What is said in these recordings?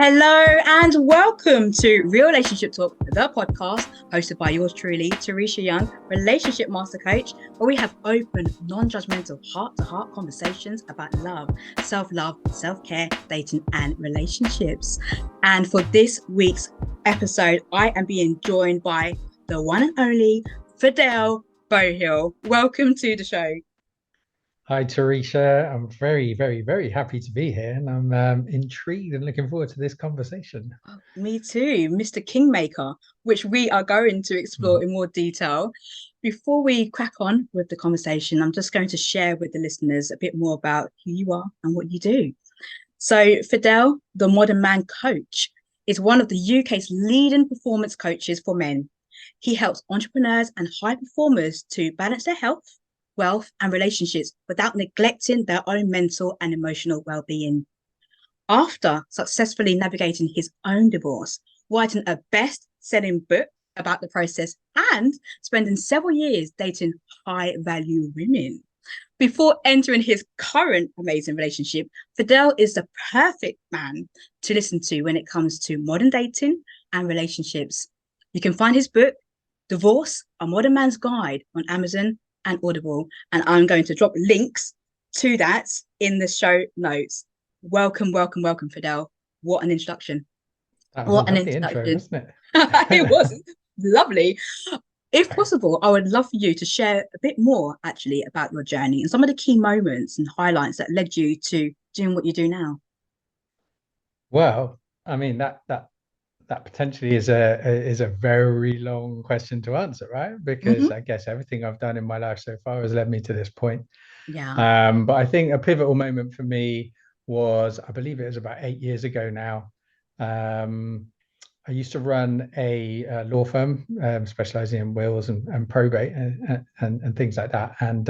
Hello and welcome to Real-ationship Talk, the podcast hosted by yours truly, Teresha Young, relationship master coach, where we have open, non-judgmental, heart-to-heart conversations about love, self-love, self-care, dating, and relationships. And for this week's episode, I am being joined by the one and only Fidel Beauhill. Welcome to the show. Hi, Teresha. I'm very, very, very happy to be here, and I'm intrigued and looking forward to this conversation. Oh, me too, Mr. Kingmaker, which we are going to explore in more detail. Before we crack on with the conversation, I'm just going to share with the listeners a bit more about who you are and what you do. So, Fidel, the modern man coach, is one of the UK's leading performance coaches for men. He helps entrepreneurs and high performers to balance their health, wealth, and relationships without neglecting their own mental and emotional well-being. After successfully navigating his own divorce, writing a best-selling book about the process, and spending several years dating high-value women. Before entering his current amazing relationship, Fidel is the perfect man to listen to when it comes to modern dating and relationships. You can find his book, Divorce, A Modern Man's Guide, on Amazon and Audible, and I'm going to drop links to that in the show notes. Welcome, welcome, welcome, Fidel. What an introduction. That was a lovely intro, wasn't it? It was lovely. If possible, I would love for you to share a bit more actually about your journey and some of the key moments and highlights that led you to doing what you do now. Well, I mean that potentially is a very long question to answer, right? Because I guess everything I've done in my life so far has led me to this point. Yeah. But I think a pivotal moment for me was, I believe it was about 8 years ago now. I used to run a law firm specializing in wills and probate and things like that. And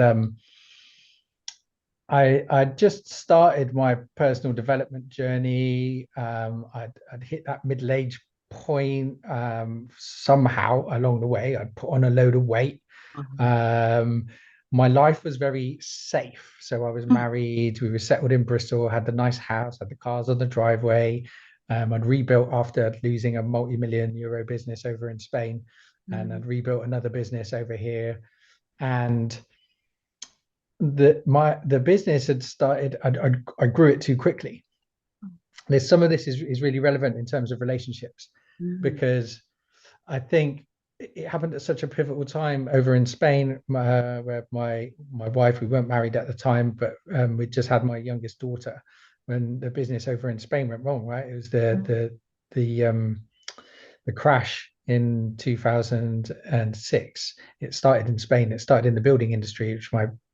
I just started my personal development journey. I'd hit that middle age point somehow along the way. I'd put on a load of weight. Um, my life was very safe. So I was married, we were settled in Bristol, had the nice house, had the cars on the driveway. I'd rebuilt after losing a multi-million euro business over in Spain, and I'd rebuilt another business over here. And the business had started, I grew it too quickly. There's some of this is really relevant in terms of relationships, because I think it happened at such a pivotal time over in Spain, where my wife, we weren't married at the time, but we just had my youngest daughter when the business over in Spain went wrong. Right, it was the crash in 2006. It started in Spain. It started in the building industry, which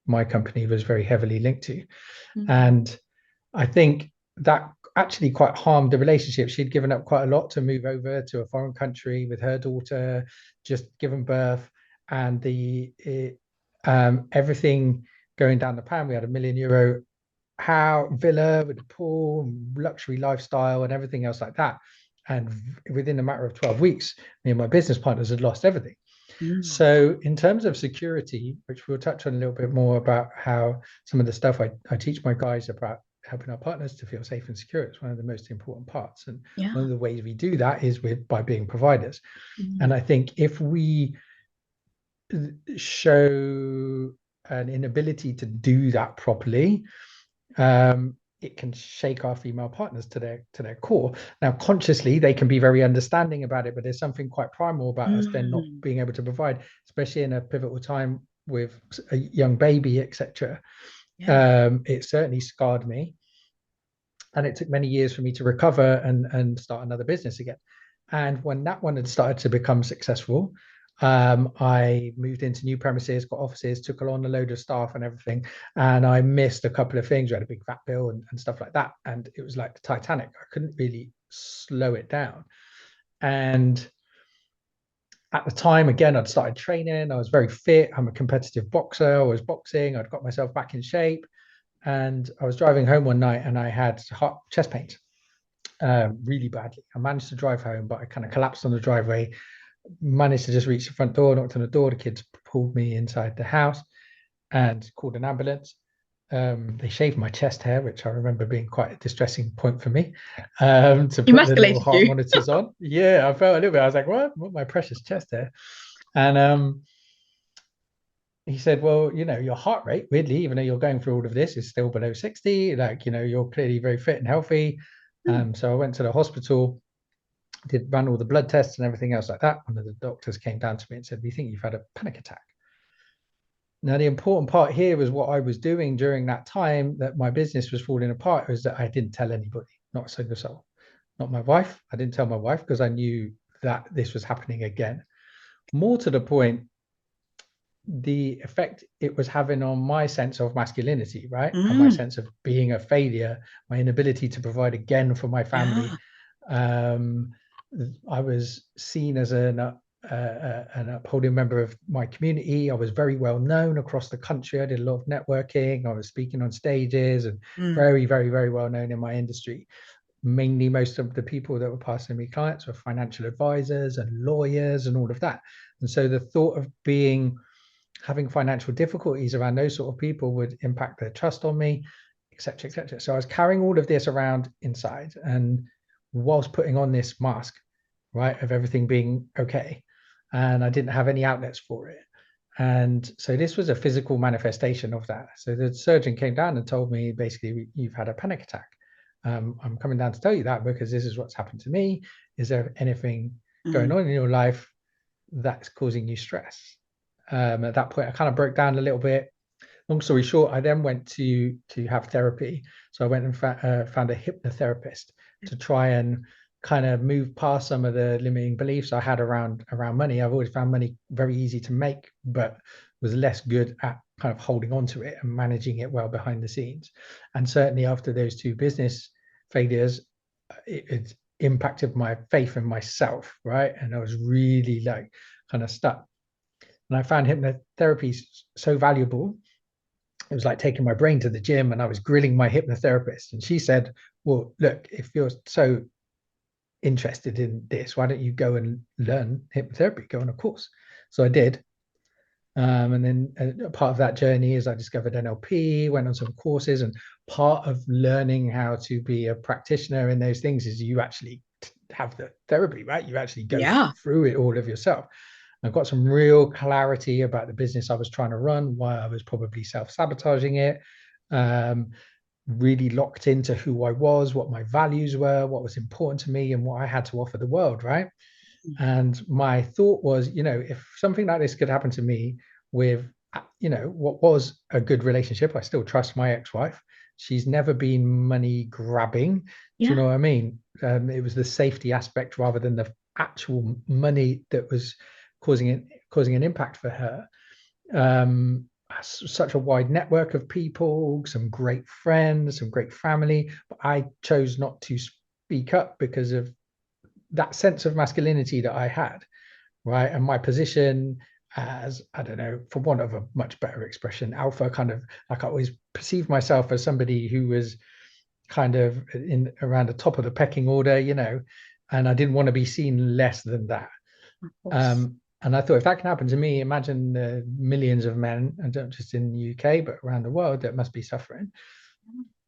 my company was very heavily linked to, and I think that actually quite harmed the relationship. She'd given up quite a lot to move over to a foreign country with her daughter, just given birth, and everything going down the pan. We had a €1 million house, villa with a pool, luxury lifestyle, and everything else like that. And within a matter of 12 weeks, me and my business partners had lost everything. So in terms of security, which we'll touch on a little bit more about how some of the stuff I teach my guys about helping our partners to feel safe and secure, it's one of the most important parts. And one of the ways we do that is by being providers. And I think if we show an inability to do that properly, it can shake our female partners to their core. Now, consciously, they can be very understanding about it, but there's something quite primal about us then not being able to provide, especially in a pivotal time with a young baby, etc. It certainly scarred me, and it took many years for me to recover and start another business again. And when that one had started to become successful, I moved into new premises, got offices, took on a load of staff and everything, and I missed a couple of things. We had a big VAT bill and stuff like that, and it was like the Titanic. I couldn't really slow it down. And at the time, again, I'd started training. I was very fit. I'm a competitive boxer. I was boxing. I'd got myself back in shape. And I was driving home one night and I had chest pains really badly. I managed to drive home, but I kind of collapsed on the driveway, managed to just reach the front door, knocked on the door. The kids pulled me inside the house and called an ambulance. They shaved my chest hair, which I remember being quite a distressing point for me, to put the little Emasculated heart you. monitors on. Yeah, I felt a little bit. I was like, what my precious chest hair? And he said, well, your heart rate, weirdly, even though you're going through all of this, is still below 60. Like, you're clearly very fit and healthy. So I went to the hospital, ran all the blood tests and everything else like that. One of the doctors came down to me and said, we think you've had a panic attack. Now, the important part here was what I was doing during that time that my business was falling apart was that I didn't tell anybody, not a single soul, not my wife. I didn't tell my wife because I knew that this was happening again. More to the point, the effect it was having on my sense of masculinity, right? And my Mm, sense of being a failure, my inability to provide again for my family. yeah. Um, I was seen as an upholding member of my community. I was very well known across the country. I did a lot of networking. I was speaking on stages and Mm, very, very, very well known in my industry. Mainly, most of the people that were passing me clients were financial advisors and lawyers and all of that. And so the thought of having financial difficulties around those sort of people would impact their trust on me, etc., etc. So I was carrying all of this around inside, and whilst putting on this mask, right, of everything being okay, and I didn't have any outlets for it. And so this was a physical manifestation of that. So the surgeon came down and told me, basically, you've had a panic attack. I'm coming down to tell you that because this is what's happened to me. Is there anything going mm, on in your life that's causing you stress? At that point, I kind of broke down a little bit. Long story short, I then went to have therapy. So I went and found a hypnotherapist to try and kind of move past some of the limiting beliefs I had around money. I've always found money very easy to make, but was less good at kind of holding on to it and managing it well behind the scenes. And certainly after those two business failures, it impacted my faith in myself, right? And I was really like kind of stuck. And I found hypnotherapy so valuable. It was like taking my brain to the gym, and I was grilling my hypnotherapist. And she said, well, look, if you're so interested in this, why don't you go and learn hypnotherapy, go on a course? So I did. And then part of that journey is I discovered NLP, went on some courses, and part of learning how to be a practitioner in those things is you actually have the therapy, right? You actually go yeah. through it all of yourself. I got some real clarity about the business I was trying to run, why I was probably self-sabotaging it, um, really locked into who I was, what my values were, what was important to me, and what I had to offer the world, right? And my thought was, if something like this could happen to me with, what was a good relationship, I still trust my ex-wife. She's never been money grabbing. Do you Yeah. know what I mean? It was the safety aspect rather than the actual money that was causing an impact for her. Such a wide network of people, some great friends, some great family, but I chose not to speak up because of that sense of masculinity that I had, right? And my position as, I don't know, for want of a much better expression, alpha, kind of like I always perceived myself as somebody who was kind of in around the top of the pecking order, and I didn't want to be seen less than that. Of course. And I thought, if that can happen to me, imagine the millions of men, and not just in the UK, but around the world, that must be suffering.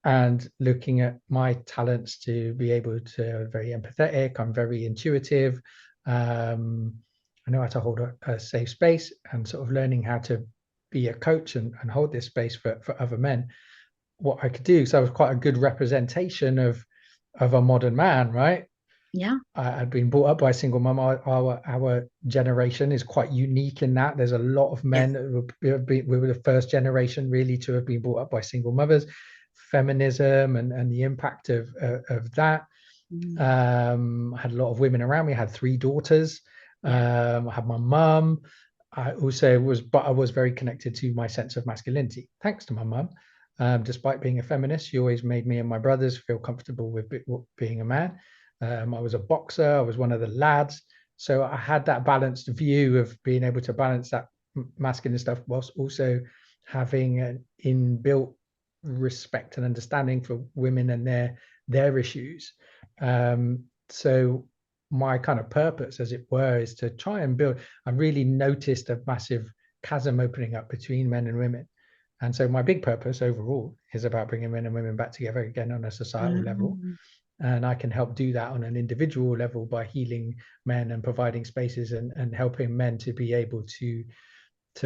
And looking at my talents to be able to very empathetic, I'm very intuitive. I know how to hold a safe space, and sort of learning how to be a coach and hold this space for other men. What I could do, so I was quite a good representation of a modern man, right? Yeah. I'd been brought up by a single mum. Our generation is quite unique in that there's a lot of Yes. men that we were the first generation really to have been brought up by single mothers. Feminism and the impact of that. Mm, I had a lot of women around me. I had three daughters. yeah. I had my mum. But I was very connected to my sense of masculinity, thanks to my mum. Despite being a feminist, she always made me and my brothers feel comfortable with being a man. I was a boxer. I was one of the lads. So I had that balanced view of being able to balance that masculine stuff whilst also having an inbuilt respect and understanding for women and their issues. So my kind of purpose, as it were, is to try and build. I really noticed a massive chasm opening up between men and women. And so my big purpose overall is about bringing men and women back together again on a societal level. And I can help do that on an individual level by healing men and providing spaces and helping men to be able to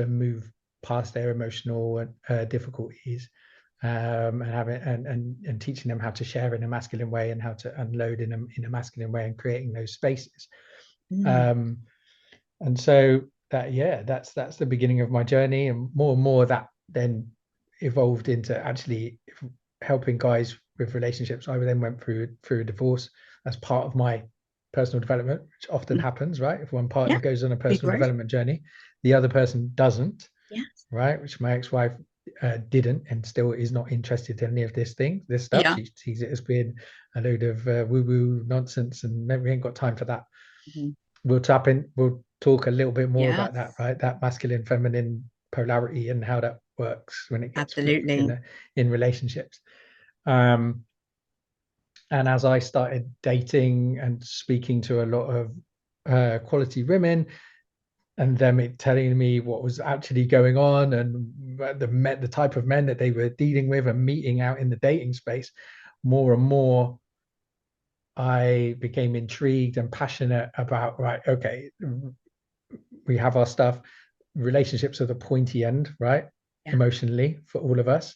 move past their emotional difficulties, and having and teaching them how to share in a masculine way and how to unload in a masculine way and creating those spaces. And so that's the beginning of my journey, and more that then evolved into actually helping guys with relationships. I then went through a divorce as part of my personal development, which often happens, right? If one partner goes on a personal development journey, the other person doesn't, right? Which my ex-wife didn't, and still is not interested in any of this stuff. She sees it as being a load of woo-woo nonsense, and we ain't got time for that. We'll talk a little bit more about that, right? That masculine, feminine polarity and how that works when it gets flipped in relationships. And as I started dating and speaking to a lot of quality women, and them telling me what was actually going on and the type of men that they were dealing with and meeting out in the dating space, more and more I became intrigued and passionate about, right, okay, we have our stuff. Relationships are the pointy end, right? Emotionally for all of us.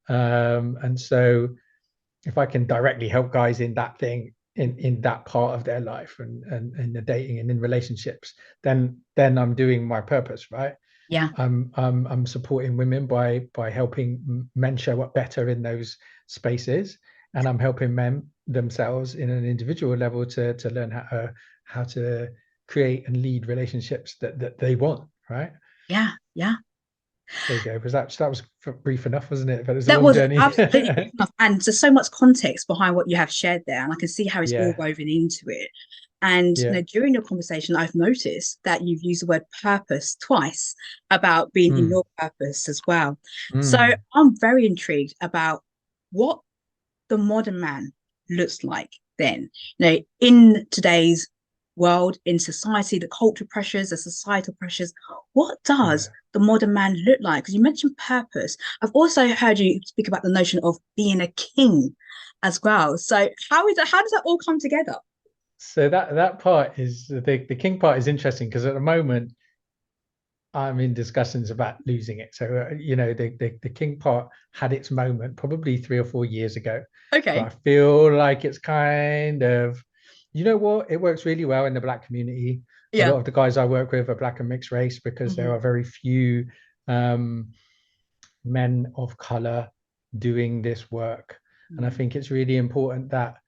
And so if I can directly help guys in that thing, in that part of their life and the dating and in relationships, then I'm doing my purpose, right? I'm supporting women by helping men show up better in those spaces, and I'm helping men themselves in an individual level to learn how to create and lead relationships that they want, right? There you go. That was brief enough, wasn't it? But it's a long journey. Absolutely brief enough. And there's so much context behind what you have shared there, and I can see how it's all woven into it. And during your conversation, I've noticed that you've used the word purpose twice about being in your purpose as well. So I'm very intrigued about what the modern man looks like then. In today's world, in society, the cultural pressures, the societal pressures, what does the modern man look like? Because you mentioned purpose. I've also heard you speak about the notion of being a king as well. So how does that all come together? So that part is the king part is interesting, because at the moment I'm in discussions about losing it. So the king part had its moment probably 3 or 4 years ago. Okay. But I feel like it's kind of, you know what, it works really well in the Black community. A lot of the guys I work with are Black and mixed race, because there are very few men of color doing this work. And I think it's really important that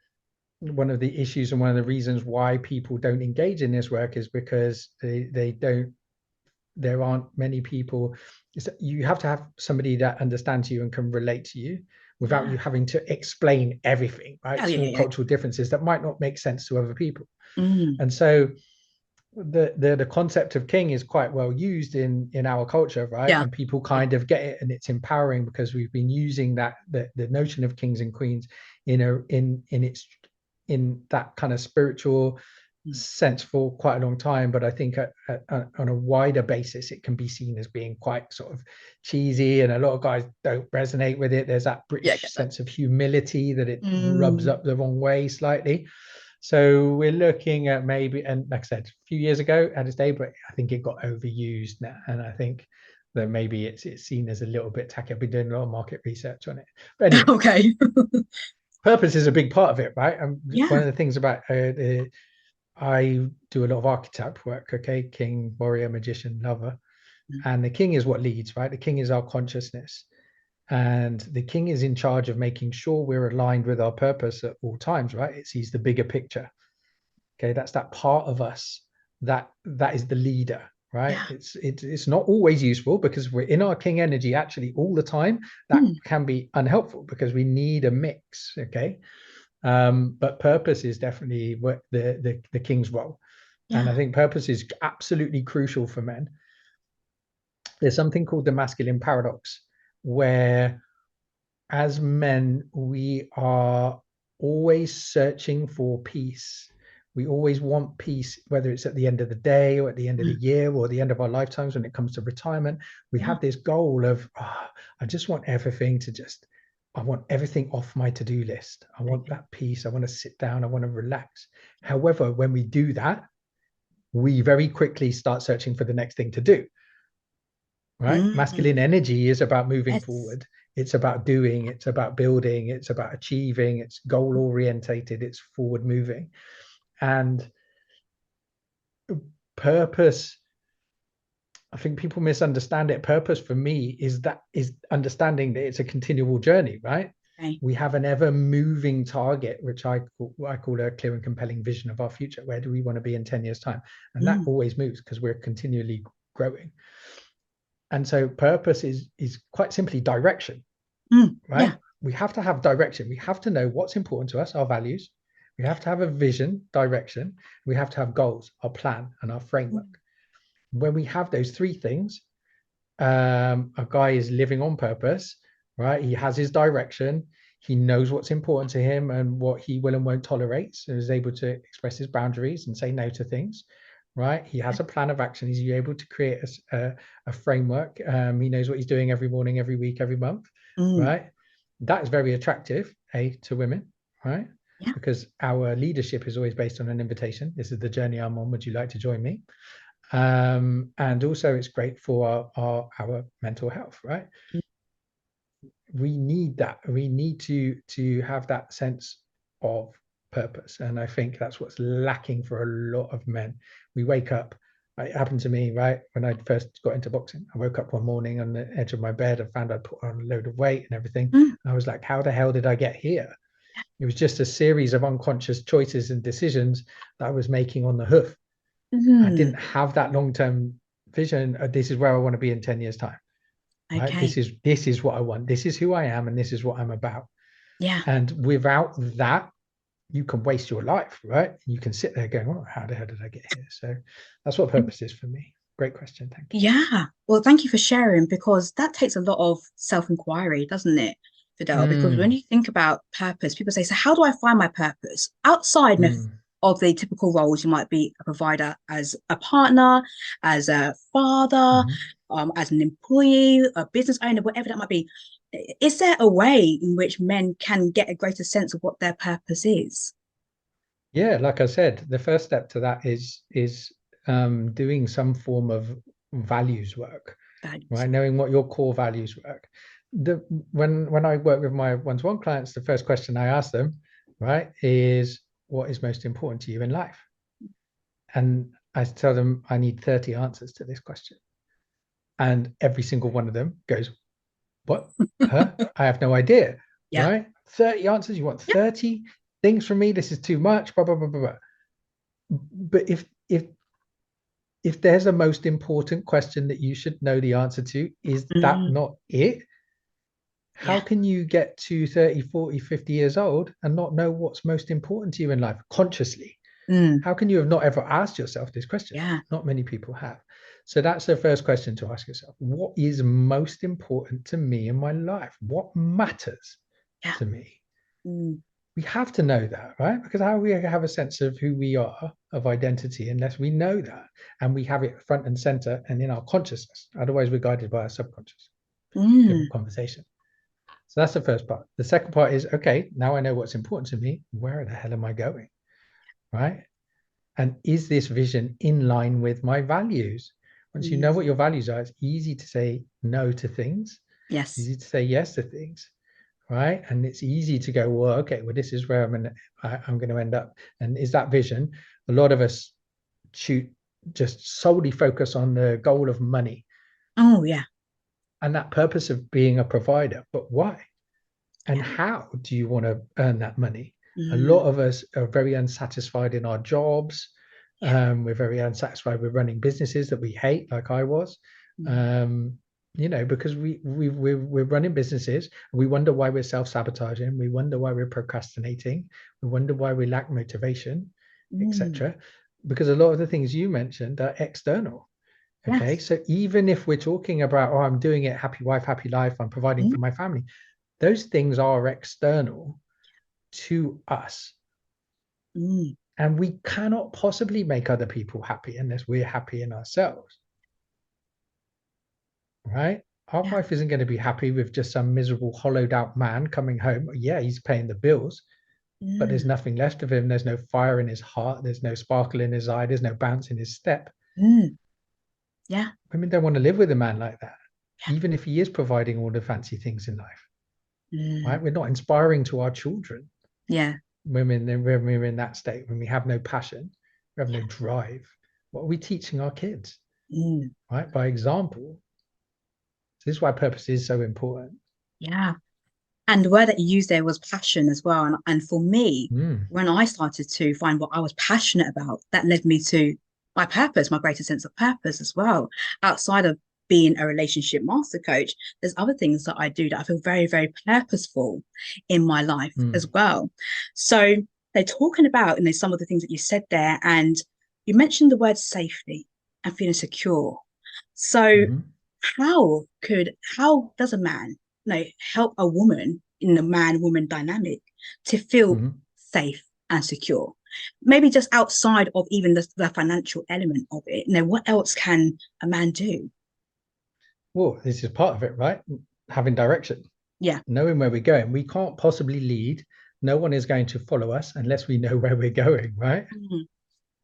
one of the issues and one of the reasons why people don't engage in this work is because there aren't many people. You have to have somebody that understands you and can relate to you without you having to explain everything, right? Small cultural differences that might not make sense to other people. And so the concept of king is quite well used in our culture, right? And people kind of get it, and it's empowering because we've been using that the notion of kings and queens in that kind of spiritual sense for quite a long time. But I think on a wider basis, it can be seen as being quite sort of cheesy, and a lot of guys don't resonate with it. There's that British sense of humility that it rubs up the wrong way slightly. So we're looking at maybe, and like I said, a few years ago at its day, but I think it got overused now, and I think that maybe it's seen as a little bit tacky. I've been doing a lot of market research on it, but anyway. Okay. Purpose is a big part of it, right? And one of the things about I do a lot of archetype work, okay? King, warrior, magician, lover. And the king is what leads, right? The king is our consciousness. And the king is in charge of making sure we're aligned with our purpose at all times, right? It sees the bigger picture. Okay, that's that part of us that is the leader, right? It's not always useful because we're in our king energy actually all the time. That can be unhelpful because we need a mix, okay? But purpose is definitely what the king's role. And I think purpose is absolutely crucial for men. There's something called the masculine paradox, where as men, we are always searching for peace. We always want peace, whether it's at the end of the day or at the end of the Mm. year or the end of our lifetimes when it comes to retirement. We Yeah. have this goal of, I just want everything to just, I want everything off my to-do list. I want Okay. that peace. I want to sit down. I want to relax. However, when we do that, we very quickly start searching for the next thing to do. Right? Mm. Masculine energy is about moving Yes. forward. It's about doing, it's about building, it's about achieving, it's goal orientated, it's forward moving. And purpose, I think people misunderstand it. Purpose for me is understanding that it's a continual journey, right? Okay. We have an ever moving target, which I call a clear and compelling vision of our future. Where do we want to be in 10 years' time? And that Mm. always moves because we're continually growing. And so purpose is quite simply direction, Mm. right? Yeah. We have to have direction. We have to know what's important to us, our values. We have to have a vision, direction. We have to have goals, our plan, and our framework. Mm. When we have those three things, a guy is living on purpose, right? He has his direction. He knows what's important to him and what he will and won't tolerate. So he's able to express his boundaries and say no to things, right? He has a plan of action. He's able to create a framework. He knows what he's doing every morning, every week, every month, Mm. right? That is very attractive, to women, right? Yeah. Because our leadership is always based on an invitation. This is the journey I'm on. Would you like to join me? And also it's great for our mental health, right? Mm. We need that. We need to have that sense of purpose, and I think that's what's lacking for a lot of men. We wake up. It happened to me, right, when I first got into boxing. I woke up one morning on the edge of my bed and found I'd put on a load of weight and everything. Mm. And I was like, how the hell did I get here? It was just a series of unconscious choices and decisions that I was making on the hoof. I Mm. didn't have that long-term vision. This is where I want to be in 10 years' time, right? Okay. This is what I want. This is who I am, and this is what I'm about. Yeah. And without that, you can waste your life, right? You can sit there going, "Oh, how the hell did I get here?" So that's what purpose is for me. Great question, thank you. Yeah. Well, thank you for sharing because that takes a lot of self-inquiry, doesn't it, Fidel? Because when Mm, you think about purpose, people say, so how do I find my purpose? Outside mm, of the typical roles, you might be a provider as a partner, as a father, mm. as an employee, a business owner, whatever that might be. Is there a way in which men can get a greater sense of what their purpose is? Yeah, like I said, the first step to that is doing some form of values work, Values. right? Knowing what your core values work. The when I work with my one-to-one clients, the first question I ask them, right, is what is most important to you in life? And I tell them I need 30 answers to this question. And every single one of them goes, what? Huh? I have no idea. Yeah. Right? 30 answers. You want Yeah. 30 things from me? This is too much. Blah, blah, blah, blah, blah. But if there's a most important question that you should know the answer to, is that Mm. not it? How Yeah. can you get to 30, 40, 50 years old and not know what's most important to you in life consciously? Mm. How can you have not ever asked yourself this question? Yeah. Not many people have. So that's the first question to ask yourself. What is most important to me in my life? What matters Yeah. to me? Mm. We have to know that, right? Because how we have a sense of who we are, of identity, unless we know that and we have it front and center and in our consciousness. Otherwise, we're guided by our subconscious. Mm. Different conversation. So that's the first part. The second part is, okay, now I know what's important to me. Where the hell am I going? Right? And is this vision in line with my values? Once you know what Mm. your values are, it's easy to say no to things, Yes. easy to say yes to things, right? And it's easy to go, well, okay, well, this is where I'm going to end up. And is that vision? A lot of us shoot just solely focus on the goal of money Oh, yeah. and that purpose of being a provider. But why? And Yeah. how do you want to earn that money? A lot Mm. of us are very unsatisfied in our jobs. Yeah. We're very unsatisfied with running businesses that we hate, like I was. Mm. Um, because we're running businesses, we wonder why we're self-sabotaging, we wonder why we're procrastinating, we wonder why we lack motivation, Mm. etc. Because a lot of the things you mentioned are external. Okay, Yes. so even if we're talking about, oh, I'm doing it, happy wife, happy life, I'm providing Mm. for my family, those things are external to us. Mm. And we cannot possibly make other people happy unless we're happy in ourselves, right? Our Yeah. wife isn't going to be happy with just some miserable, hollowed out man coming home. Yeah, he's paying the bills, but there's Mm, nothing left of him. There's no fire in his heart. There's no sparkle in his eye. There's no bounce in his step. mm, yeah. Women don't want to live with a man like that, Yeah. even if he is providing all the fancy things in life, right? Mm, We're not inspiring to our children. yeah. Women, when we're in that state, when we have no passion, we have no Yeah. drive. What are we teaching our kids, Mm, right? By example. This is why purpose is so important. yeah. And the word that you used there was passion as well. And for me, Mm, when I started to find what I was passionate about, that led me to my purpose, my greater sense of purpose as well. Outside of being a relationship master coach, there's other things that I do that I feel very, very purposeful in my life as mm, well. So they're talking about, some of the things that you said there, and you mentioned the word safety and feeling secure. So mm-hmm, how does a man help a woman in the man woman dynamic to feel mm-hmm. safe and secure? Maybe just outside of even the financial element of it. What else can a man do? Well, this is part of it, right? Having direction, Yeah. knowing where we're going. We can't possibly lead. No one is going to follow us unless we know where we're going, right? Mhm.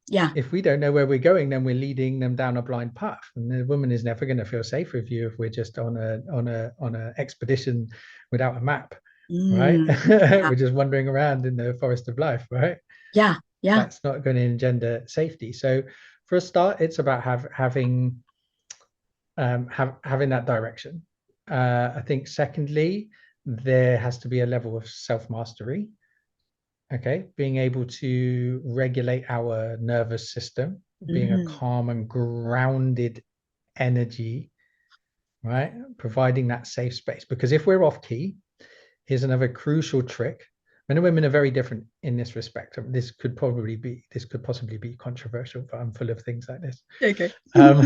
Yeah. If we don't know where we're going, then we're leading them down a blind path, and the woman is never going to feel safe with you if we're just on a expedition without a map, right? Yeah. We're just wandering around in the forest of life, right? Yeah. Yeah. That's not going to engender safety. So, for a start, it's about having that direction. I think secondly, there has to be a level of self mastery. Okay, being able to regulate our nervous system, being a Mm, calm and grounded energy, right? Providing that safe space. Because if we're off key, here's another crucial trick. Men and women are very different in this respect. This could possibly be controversial, but I'm full of things like this. okay. Um,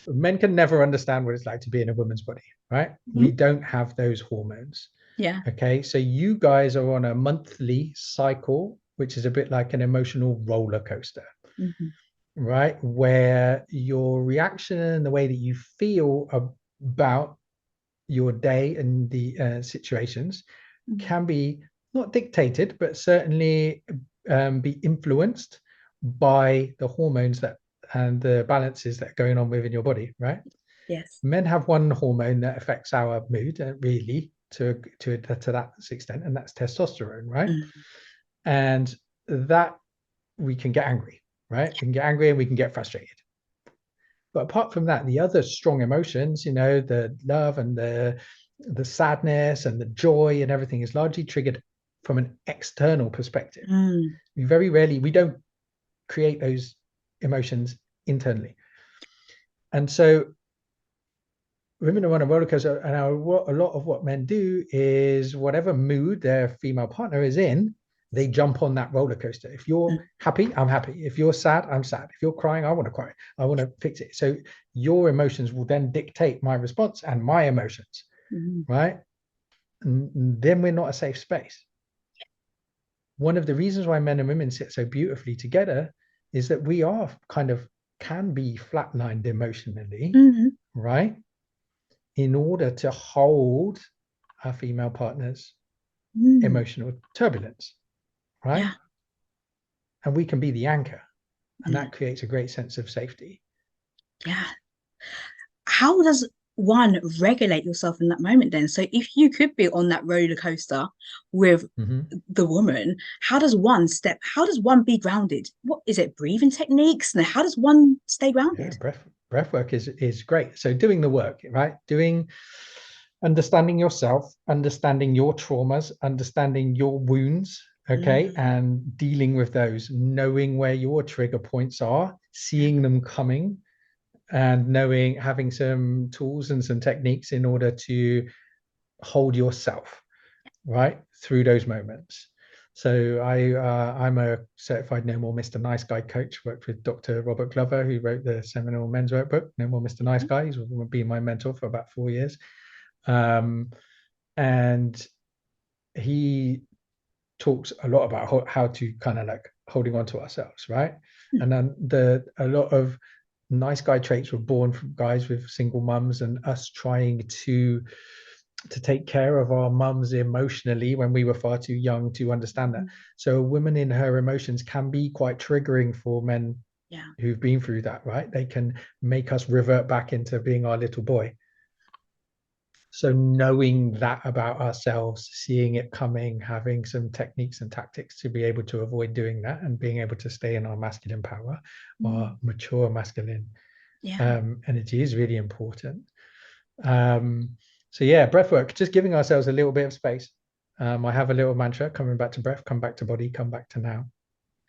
Men can never understand what it's like to be in a woman's body, right? We Mhm. don't have those hormones. Yeah. Okay, so you guys are on a monthly cycle, which is a bit like an emotional roller coaster, Mhm. right? Where your reaction and the way that you feel about your day and the situations Mhm. can be not dictated, but certainly be influenced by the hormones that and the balances that are going on within your body, right? Yes. Men have one hormone that affects our mood, really, to that extent, and that's testosterone, right? Mm, And that we can get angry, right? We can get angry and we can get frustrated. But apart from that, the other strong emotions, the love and the sadness and the joy and everything is largely triggered from an external perspective. mm, We don't create those emotions internally. And so women are on a roller coaster, and a lot of what men do is whatever mood their female partner is in, they jump on that roller coaster. If you're mm, happy, I'm happy. If you're sad, I'm sad. If you're crying, I want to cry. I want to fix it. So your emotions will then dictate my response and my emotions, mm, right? And then we're not a safe space. One of the reasons why men and women sit so beautifully together is that we are kind of can be flatlined emotionally, mhm, right? In order to hold our female partner's mm. emotional turbulence, right? Yeah. And we can be the anchor, and Mm, that creates a great sense of safety. yeah. How does one regulate yourself in that moment then? So if you could be on that roller coaster with Mm-hmm. the woman, how does one be grounded? What is it, breathing techniques? And how does one stay Yeah, grounded? breath work is great. So doing the work, right? Understanding yourself, understanding your traumas, understanding your wounds, okay, Mm, and dealing with those, knowing where your trigger points are, yeah. seeing them coming, and having some tools and some techniques in order to hold yourself right through those moments. So I'm a certified No More Mr. Nice Guy coach. Worked with Dr. Robert Glover, who wrote the seminal men's workbook No More Mr. Nice Guy. He's been my mentor for about 4 years, and he talks a lot about how to kind of like holding on to ourselves, right? Mm. And then a lot of nice guy traits were born from guys with single mums, and us trying to take care of our mums emotionally when we were far too young to understand that. So a woman in her emotions can be quite triggering for men Yeah. who've been through that, right? They can make us revert back into being our little boy. So knowing that about ourselves, seeing it coming, having some techniques and tactics to be able to avoid doing that, and being able to stay in our masculine power, our mature masculine Yeah. energy is really important. So yeah, breath work, just giving ourselves a little bit of space. I have a little mantra: coming back to breath, come back to body, come back to now.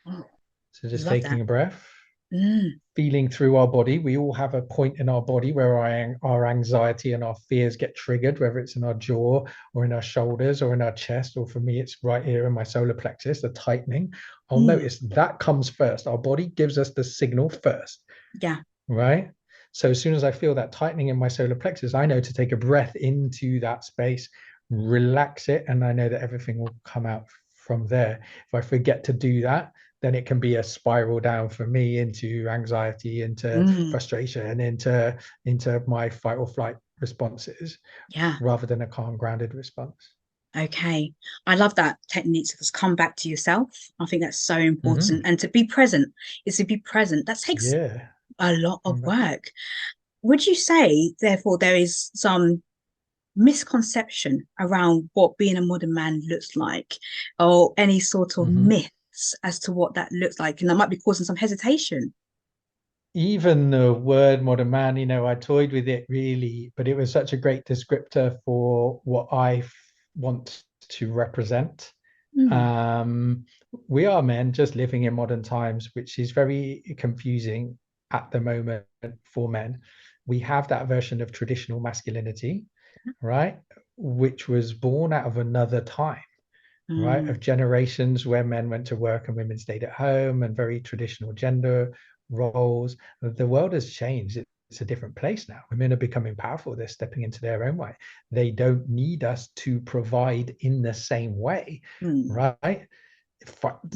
Oh, So just love that. taking a breath, Mm. feeling through our body. We all have a point in our body where our anxiety and our fears get triggered, whether it's in our jaw or in our shoulders or in our chest, or for me, it's right here in my solar plexus, the tightening. I'll Mm. notice that comes first. Our body gives us the signal first, Yeah. right? So as soon as I feel that tightening in my solar plexus, I know to take a breath into that space, relax it, and I know that everything will come out from there. If I forget to do that, then it can be a spiral down for me into anxiety, into Mm. frustration, into my fight or flight responses, Yeah. rather than a calm, grounded response. Okay. I love that technique to just come back to yourself. I think that's so important. Mm-hmm. And to be present is to be present. That takes Yeah. a lot of Remember. work. Would you say, therefore, there is some misconception around what being a modern man looks like, or any sort of Mm-hmm. myths as to what that looks like? And that might be causing some hesitation. Even the word modern man, I toyed with it really, but it was such a great descriptor for what I want to represent. Mm. Um, we are men just living in modern times, which is very confusing at the moment for men. We have that version of traditional masculinity, right? Which was born out of another time, right? Mm. Of generations where men went to work and women stayed at home, and very traditional gender roles. The world has changed. It's a different place now. Women are becoming powerful. They're stepping into their own way. They don't need us to provide in the same way, Mm. right?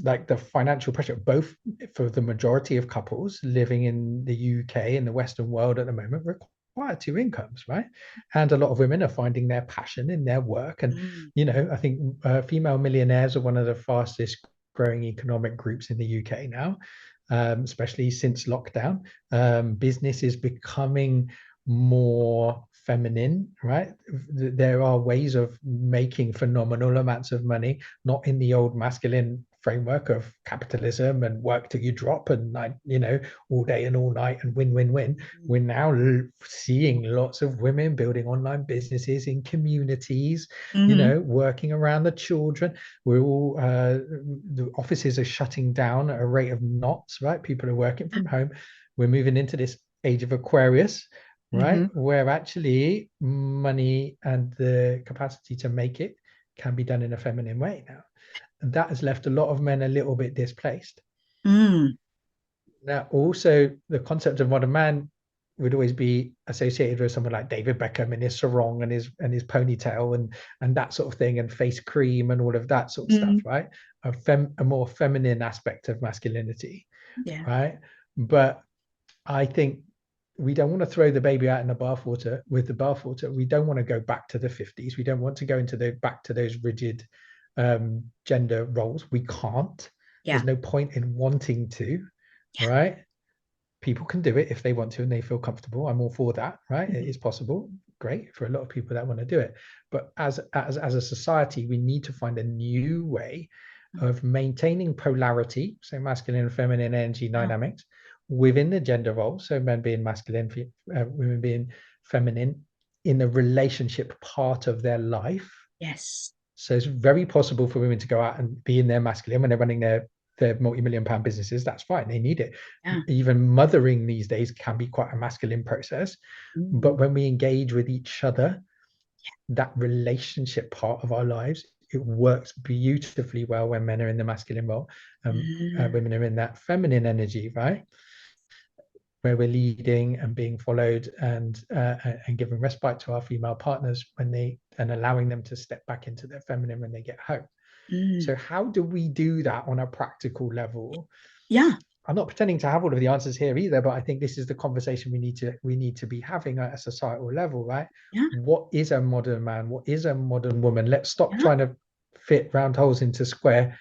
Like the financial pressure, both for the majority of couples living in the UK and the Western world at the moment, require two incomes, right? And a lot of women are finding their passion in their work. And, Mm. I think female millionaires are one of the fastest growing economic groups in the UK now, especially since lockdown. Business is becoming more feminine, right? There are ways of making phenomenal amounts of money, not in the old masculine framework of capitalism and work till you drop and all day and all night and win win win. We're now seeing lots of women building online businesses in communities, Mm. working around the children. We're all the offices are shutting down at a rate of knots, right? People are working from home. We're moving into this age of Aquarius, right? Mm-hmm. Where actually money and the capacity to make it can be done in a feminine way now. And that has left a lot of men a little bit displaced. Mm. Now, also, the concept of modern man would always be associated with someone like David Beckham and his sarong and his ponytail and that sort of thing, and face cream and all of that sort of stuff, Mm. right? A more feminine aspect of masculinity, Yeah. right? But I think we don't want to throw the baby out in the bathwater with the bathwater. We don't want to go back to the 50s. We don't want to go into back to those rigid gender roles. We can't. Yeah. There's no point in wanting to, right? People can do it if they want to and they feel comfortable. I'm all for that, right? It Mhm. is possible. Great for a lot of people that want to do it. But as a society, we need to find a new way of maintaining polarity, so masculine and feminine energy Yeah. dynamics within the gender role. So men being masculine, women being feminine in the relationship part of their life. Yes. So it's very possible for women to go out and be in their masculine when they're running their multi-million pound businesses. That's fine. They need it. Yeah. Even mothering these days can be quite a masculine process. But Mm. when we engage with each other, that relationship part of our lives, it works beautifully well when men are in the masculine role, Mm. women are in that feminine energy, right? Where we're leading and being followed and giving respite to our female partners and allowing them to step back into their feminine when they get home. So how do we do that on a practical level? Yeah. I'm not pretending to have all of the answers here either, but I think this is the conversation we need to be having at a societal level, right? Yeah. What is a modern man? What is a modern woman? Let's stop Yeah. trying to fit round holes into square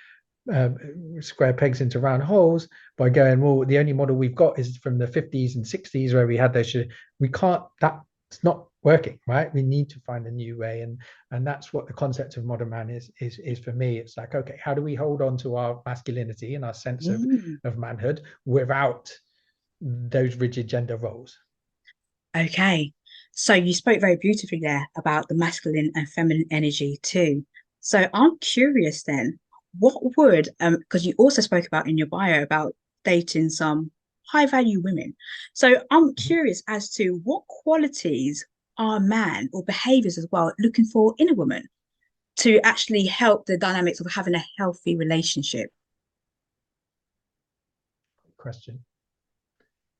pegs into round holes by going, well, the only model we've got is from the 50s and 60s where we had those. We can't, that's not working, right? We need to find a new way. And that's what the concept of modern man is for me. It's like, okay, how do we hold on to our masculinity and our sense of manhood without those rigid gender roles? Okay. So you spoke very beautifully there about the masculine and feminine energy too. So I'm curious then, what would because you also spoke about in your bio about dating some high value women. So I'm curious as to what qualities are a man or behaviors as well looking for in a woman to actually help the dynamics of having a healthy relationship. Question.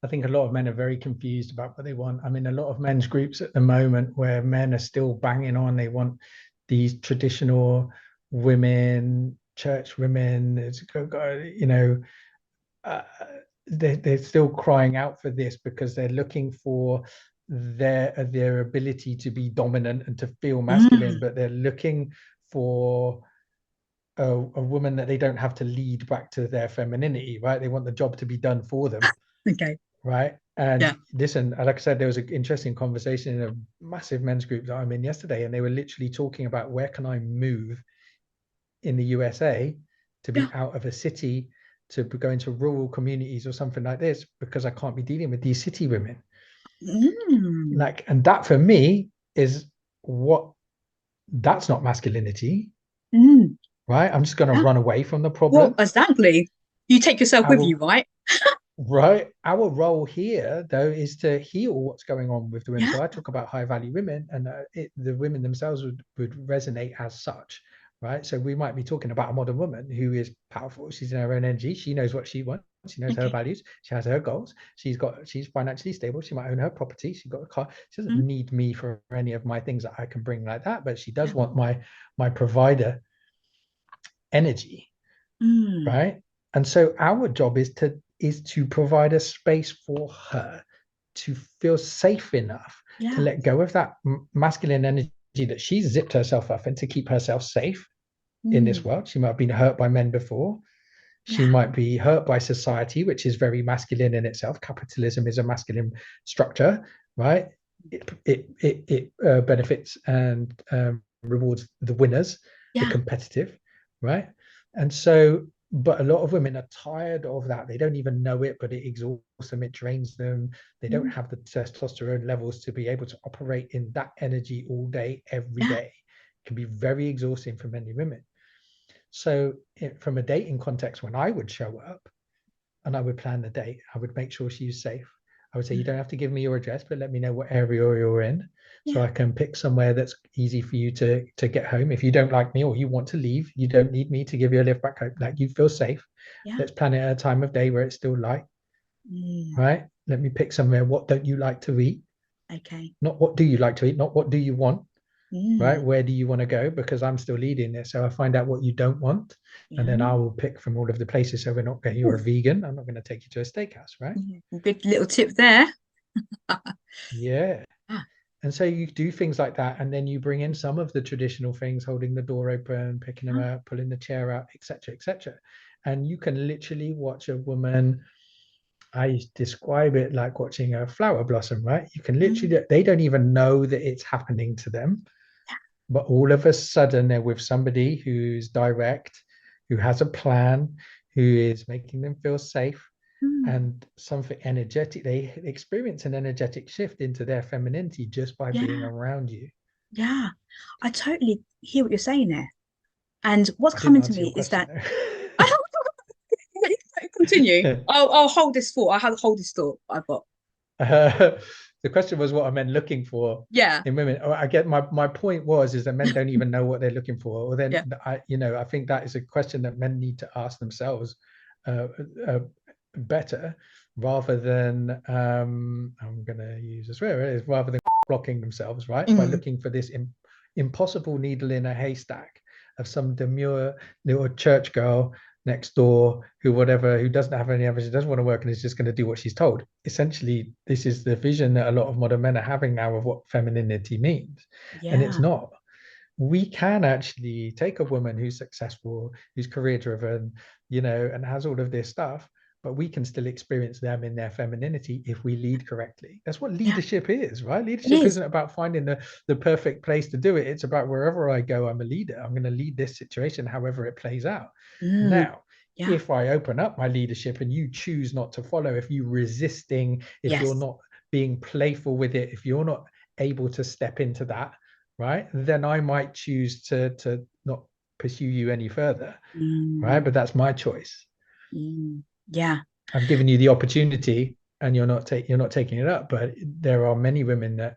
I think a lot of men are very confused about what they want. I'm in a lot of men's groups at the moment where men are still banging on. They want these traditional women, church women, you know, uh, they're still crying out for this because they're looking for their ability to be dominant and to feel masculine, Mm, but they're looking for a woman that they don't have to lead back to their femininity, right? They want the job to be done for them, okay. right? Yeah. And listen, like I said, there was an interesting conversation in a massive men's group that I'm in yesterday, and they were literally talking about where can I move in the USA to Yeah. be out of a city to go into rural communities or something like this because I can't be dealing with these city women. Mm, Like, and that for me is what that's not masculinity, mm, right? I'm just going to yeah. run away from the Well, problem. exactly. You take yourself with Our you, right? Right. Our role here, though, is to heal what's going on with the women. Yeah. So I talk about high value women, and the women themselves would resonate as such, right? So we might be talking about a modern woman who is powerful. She's in her own energy. She knows what she wants. She knows her Okay. values. She has her goals. She's financially stable. She might own her property. She's got a car. She doesn't Mm, need me for any of my things that I can bring like that, but she yeah. does want my provider energy, Mm, right? And so our job is to provide a space for her to feel safe enough to yeah. let go of that masculine energy that she's zipped herself up and to keep herself safe in this Mm, world. She might have been hurt by men before. She yeah. might be hurt by society, which is very masculine in itself. Capitalism is a masculine structure, right? It benefits and rewards the winners, the Yeah. competitive, right? And so, but a lot of women are tired of that. They don't even know it, but it exhausts them, it drains them. They don't Mm, have the testosterone levels to be able to operate in that energy all day, every yeah. day. It can be very exhausting for many women. So, from a dating context, when I would show up and I would plan the date, I would make sure she's safe. I would say, you Mm, don't have to give me your address, but let me know what area you're in so yeah. I can pick somewhere that's easy for you to get home. If you don't like me or you want to leave, you don't need me to give you a lift back home. Like, you feel safe. Yeah. Let's plan it at a time of day where it's still light, Mm, right? Let me pick somewhere. What don't you like to eat? okay. Not what do you like to eat, not what do you want, right? Mm, Where do you want to go? Because I'm still leading this. So I find out what you don't want. And then I yeah. will pick from all of the places. So we're not going, you're Ooh, a vegan. I'm not going to take you to a steakhouse, right? good little tip there. Yeah. Ah, And so you do things like that. And then you bring in some of the traditional things, holding the door open, picking them ah, up, pulling the chair out, etc., etc. And you can literally watch a woman. I describe it like watching a flower blossom, right? You can mm, literally, they don't even know that it's happening to them. But all of a sudden, they're with somebody who's direct, who has a plan, who is making them feel safe, mm, and something energetic. They experience an energetic shift into their femininity just by being yeah. around you. Yeah. I totally hear what you're saying there. And what's I didn't coming to answer your me is question that I don't continue. though. I'll hold this thought. I'll hold this thought I've got. The question was what are men looking for Yeah. in women. I get my point was is that men don't even know what they're looking for. Or then Yeah. I think that is a question that men need to ask themselves uh, uh, better, rather than I'm going to use a swear, is rather than blocking themselves, right, by Mm, looking for this impossible needle in a haystack. of some demure little church girl next door who doesn't have any evidence, doesn't want to work, and is just going to do what she's told. Essentially, this is the vision that a lot of modern men are having now of what femininity means, and it's Yeah. not. We can actually take a woman who's successful, who's career driven, and has all of this stuff, but we can still experience them in their femininity if we lead correctly. That's what Yeah. leadership is, right? It Leadership is. isn't about finding the perfect place to do it. It's about wherever I go, I'm a leader. I'm going to lead this situation however it plays out. Mm, Now, yeah. if I open up my leadership and you choose not to follow, if you're resisting, if you're Yes. not being playful with it, if you're not able to step into that, right, then I might choose to not pursue you any further, right? Mm, But that's my choice. yeah. I've given you the opportunity, and you're not taking it up. But there are many women that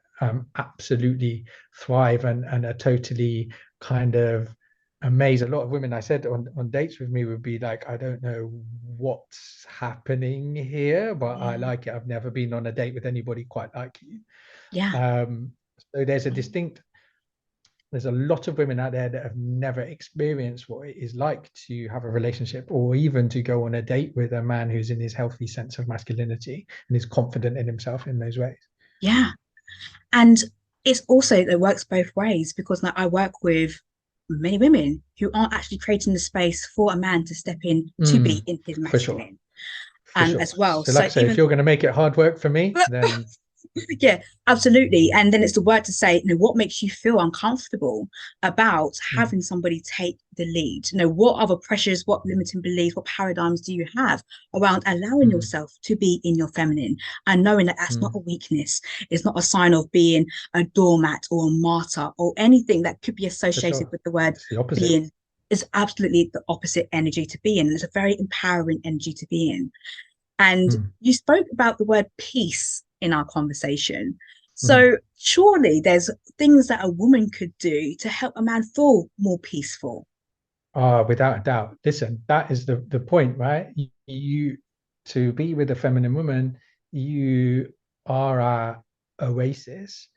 absolutely thrive and are totally kind of amazed. A lot of women I said on dates with me would be like, I don't know what's happening here, but I Yeah. like it. I've never been on a date with anybody quite like you. Yeah. Um, so there's a lot of women out there that have never experienced what it is like to have a relationship or even to go on a date with a man who's in his healthy sense of masculinity and is confident in himself in those ways. Yeah. And it's also, it works both ways because now I work with many women who aren't actually creating the space for a man to step in to be Mm, in his for sure. masculine For sure. as well. So like So I say, if even you're going to make it hard work for me, then yeah, absolutely. And then it's the word to say, what makes you feel uncomfortable about mm, having somebody take the lead? What other pressures, what limiting beliefs, what paradigms do you have around allowing mm, yourself to be in your feminine and knowing that that's not mm, a weakness? It's not a sign of being a doormat or a martyr or anything that could be for associated sure. with the word It's the opposite. being. Is absolutely the opposite energy to be in. And it's a very empowering energy to be in. And Mm, you spoke about the word peace in our conversation. mm. So surely there's things that a woman could do to help a man feel more peaceful. Without a doubt. Listen, that is the point, right? You to be with a feminine woman, you are our oasis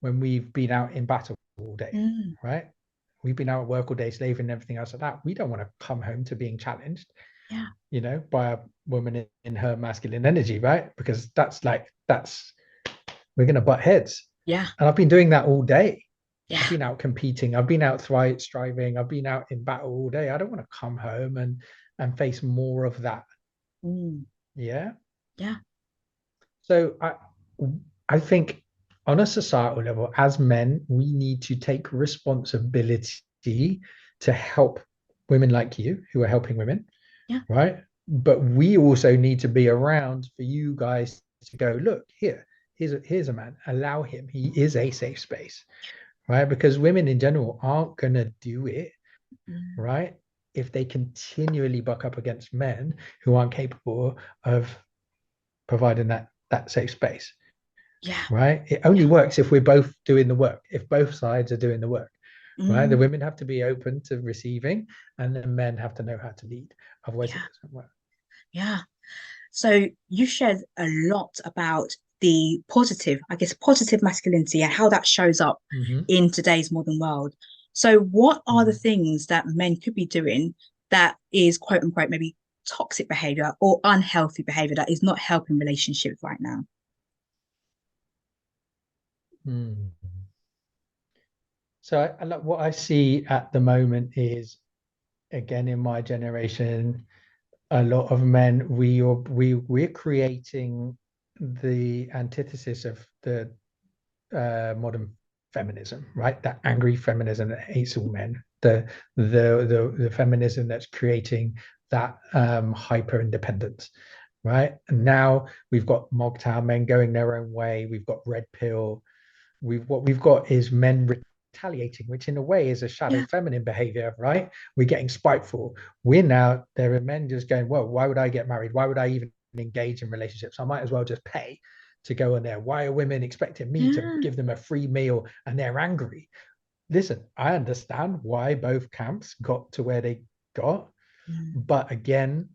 when we've been out in battle all day, Mm, right? We've been out at work all day, slaving and everything else like that. We don't want to come home to being challenged, yeah, by a woman in her masculine energy, right? Because that's we're gonna butt heads. yeah, And I've been doing that all day. I've yeah, been out competing. I've been out striving. I've been out in battle all day. I don't want to come home and face more of that. mm, Yeah. yeah, So I think on a societal level, as men, we need to take responsibility to help women like you who are helping women, yeah, right? But we also need to be around for you guys to go, look, here's a man, allow him. He is a safe space, right? Because women in general aren't gonna do it, mm, right? If they continually buck up against men who aren't capable of providing that safe space, yeah, right? It yeah, only works if we're both doing the work, if both sides are doing the work, right? The mm, women have to be open to receiving, and the men have to know how to lead. Otherwise, it yeah, doesn't work. yeah. So you shared a lot about the positive, I guess, positive masculinity and how that shows up Mm-hmm. in today's modern world. So what are the Mm. things that men could be doing that is quote unquote maybe toxic behavior or unhealthy behavior that is not helping relationships right now? Mm. So what I see at the moment is, again, in my generation, a lot of men, we're creating the antithesis of the modern feminism, right? That angry feminism that hates all men, the feminism that's creating that hyper independence, right? And now we've got MGTOW men going their own way. We've got red pill. What we've got is men retaliating, which in a way is a shadow Yeah. feminine behavior, right? We're getting spiteful. There are men just going, well, why would I get married? Why would I even engage in relationships? I might as well just pay to go in there. Why are women expecting me to Yeah. give them a free meal and they're angry? Listen, I understand why both camps got to where they got. Mm, But again,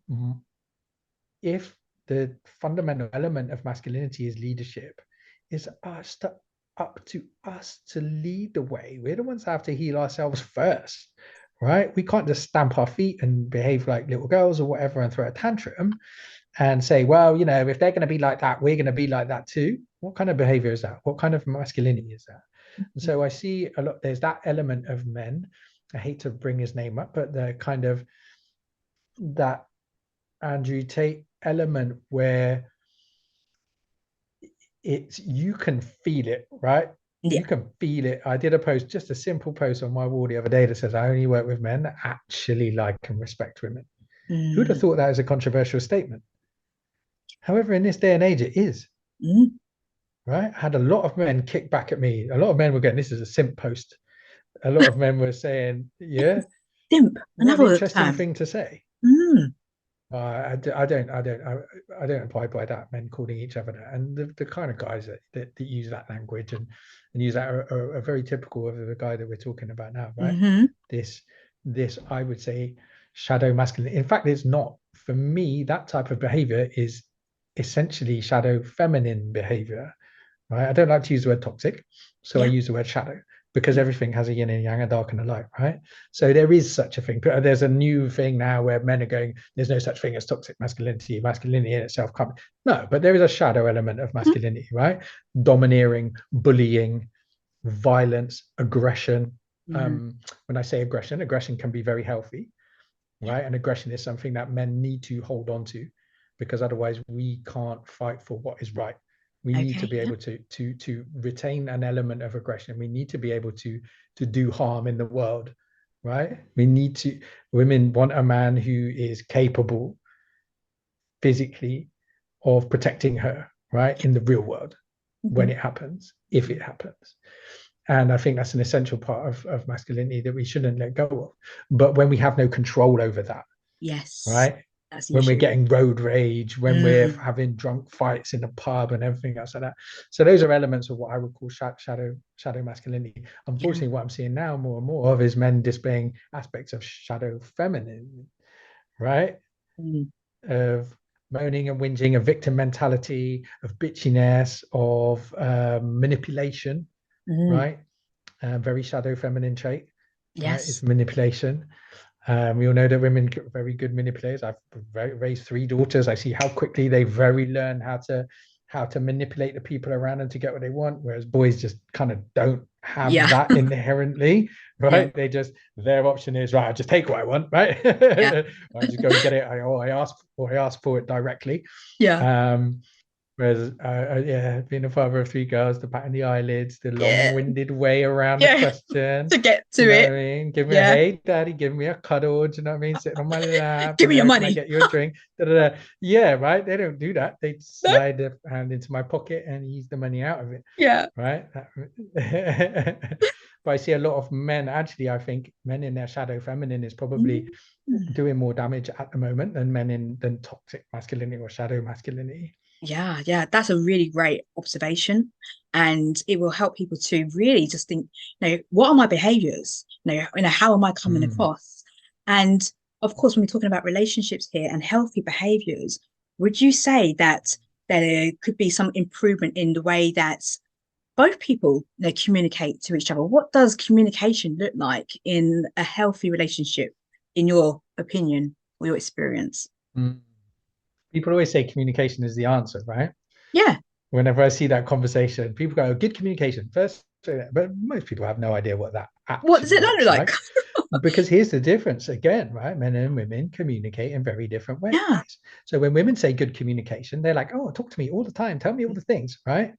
if the fundamental element of masculinity is leadership, it's up to us to lead the way. We're the ones that have to heal ourselves first, right? We can't just stamp our feet and behave like little girls or whatever and throw a tantrum and say, well, you know, if they're going to be like that, we're going to be like that too. What kind of behavior is that? What kind of masculinity is that? And so I see a lot, there's that element of men. I hate to bring his name up, but the kind of that Andrew Tate element where it's, you can feel it, right? Yeah. You can feel it. I did a post, just a simple post on my wall the other day that says, I only work with men that actually like and respect women. Who'd have thought that was a controversial statement? However, in this day and age, it is. Right? I had a lot of men kick back at me. A lot of men were going, this is a simp post. A lot of men were saying, yeah, Simp, what an another interesting term. thing to say. I don't abide by that. Men calling each other that, and the kind of guys that use that language and use that are very typical of the guy that we're talking about now, right? This I would say shadow masculine. In fact, it's not. For me, that type of behavior is essentially shadow feminine behavior, right? I don't like to use the word toxic, so I use the word shadow, because everything has a yin and yang, a dark and a light, right? So there is such a thing. But there's a new thing now where men are going, there's no such thing as toxic masculinity. Masculinity in itself can't. No, but there is a shadow element of masculinity, right? Domineering, bullying, violence, aggression. When I say aggression, aggression can be very healthy, right? And aggression is something that men need to hold on to, because otherwise we can't fight for what is right. We need to be able to retain an element of aggression. We need to be able to do harm in the world, right? We need to. Women want a man who is capable physically of protecting her, right, in the real world when it happens, if it happens. And I think that's an essential part of masculinity that we shouldn't let go of. But when we have no control over that, right? That's the When we're issue. getting road rage, when we're having drunk fights in the pub and everything else like that. So those are elements of what I would call shadow masculinity. Unfortunately, what I'm seeing now more and more of is men displaying aspects of shadow feminine, right? Of moaning and whinging, of victim mentality, of bitchiness, of manipulation, right? Very shadow feminine trait, right? It's manipulation. We all know that women are very good manipulators. I've raised 3 daughters. I see how quickly they very learn how to manipulate the people around them to get what they want, whereas boys just kind of don't have that inherently, right? They just, their option is, right, I just take what I want, right? I just go and get it. I ask for it directly. Whereas, being a father of 3 girls, the patting the eyelids, the long-winded way around the question, To get to you know it. what I mean? Give me a, hey, daddy, give me a cuddle. Do you know what I mean? Sitting on my lap. Give me your Can I money. get you a drink? Da, da, da. Yeah, right. They don't do that. They No? slide their hand into my pocket and ease the money out of it. Yeah. Right. But I see a lot of men. Actually, I think men in their shadow feminine is probably doing more damage at the moment than men in than toxic masculinity or shadow masculinity. Yeah, that's a really great observation. And it will help people to really just think, what are my behaviors? How am I coming across? And of course, when we're talking about relationships here and healthy behaviors, would you say that there could be some improvement in the way that both people communicate to each other? What does communication look like in a healthy relationship, in your opinion or your experience? People always say communication is the answer, right? Yeah. Whenever I see that conversation, people go, good communication first. But most people have no idea what that What does actually it look looks like? like. Because here's the difference again, right? Men and women communicate in very different ways. Yeah. So when women say good communication, they're like, oh, talk to me all the time. Tell me all the things, right?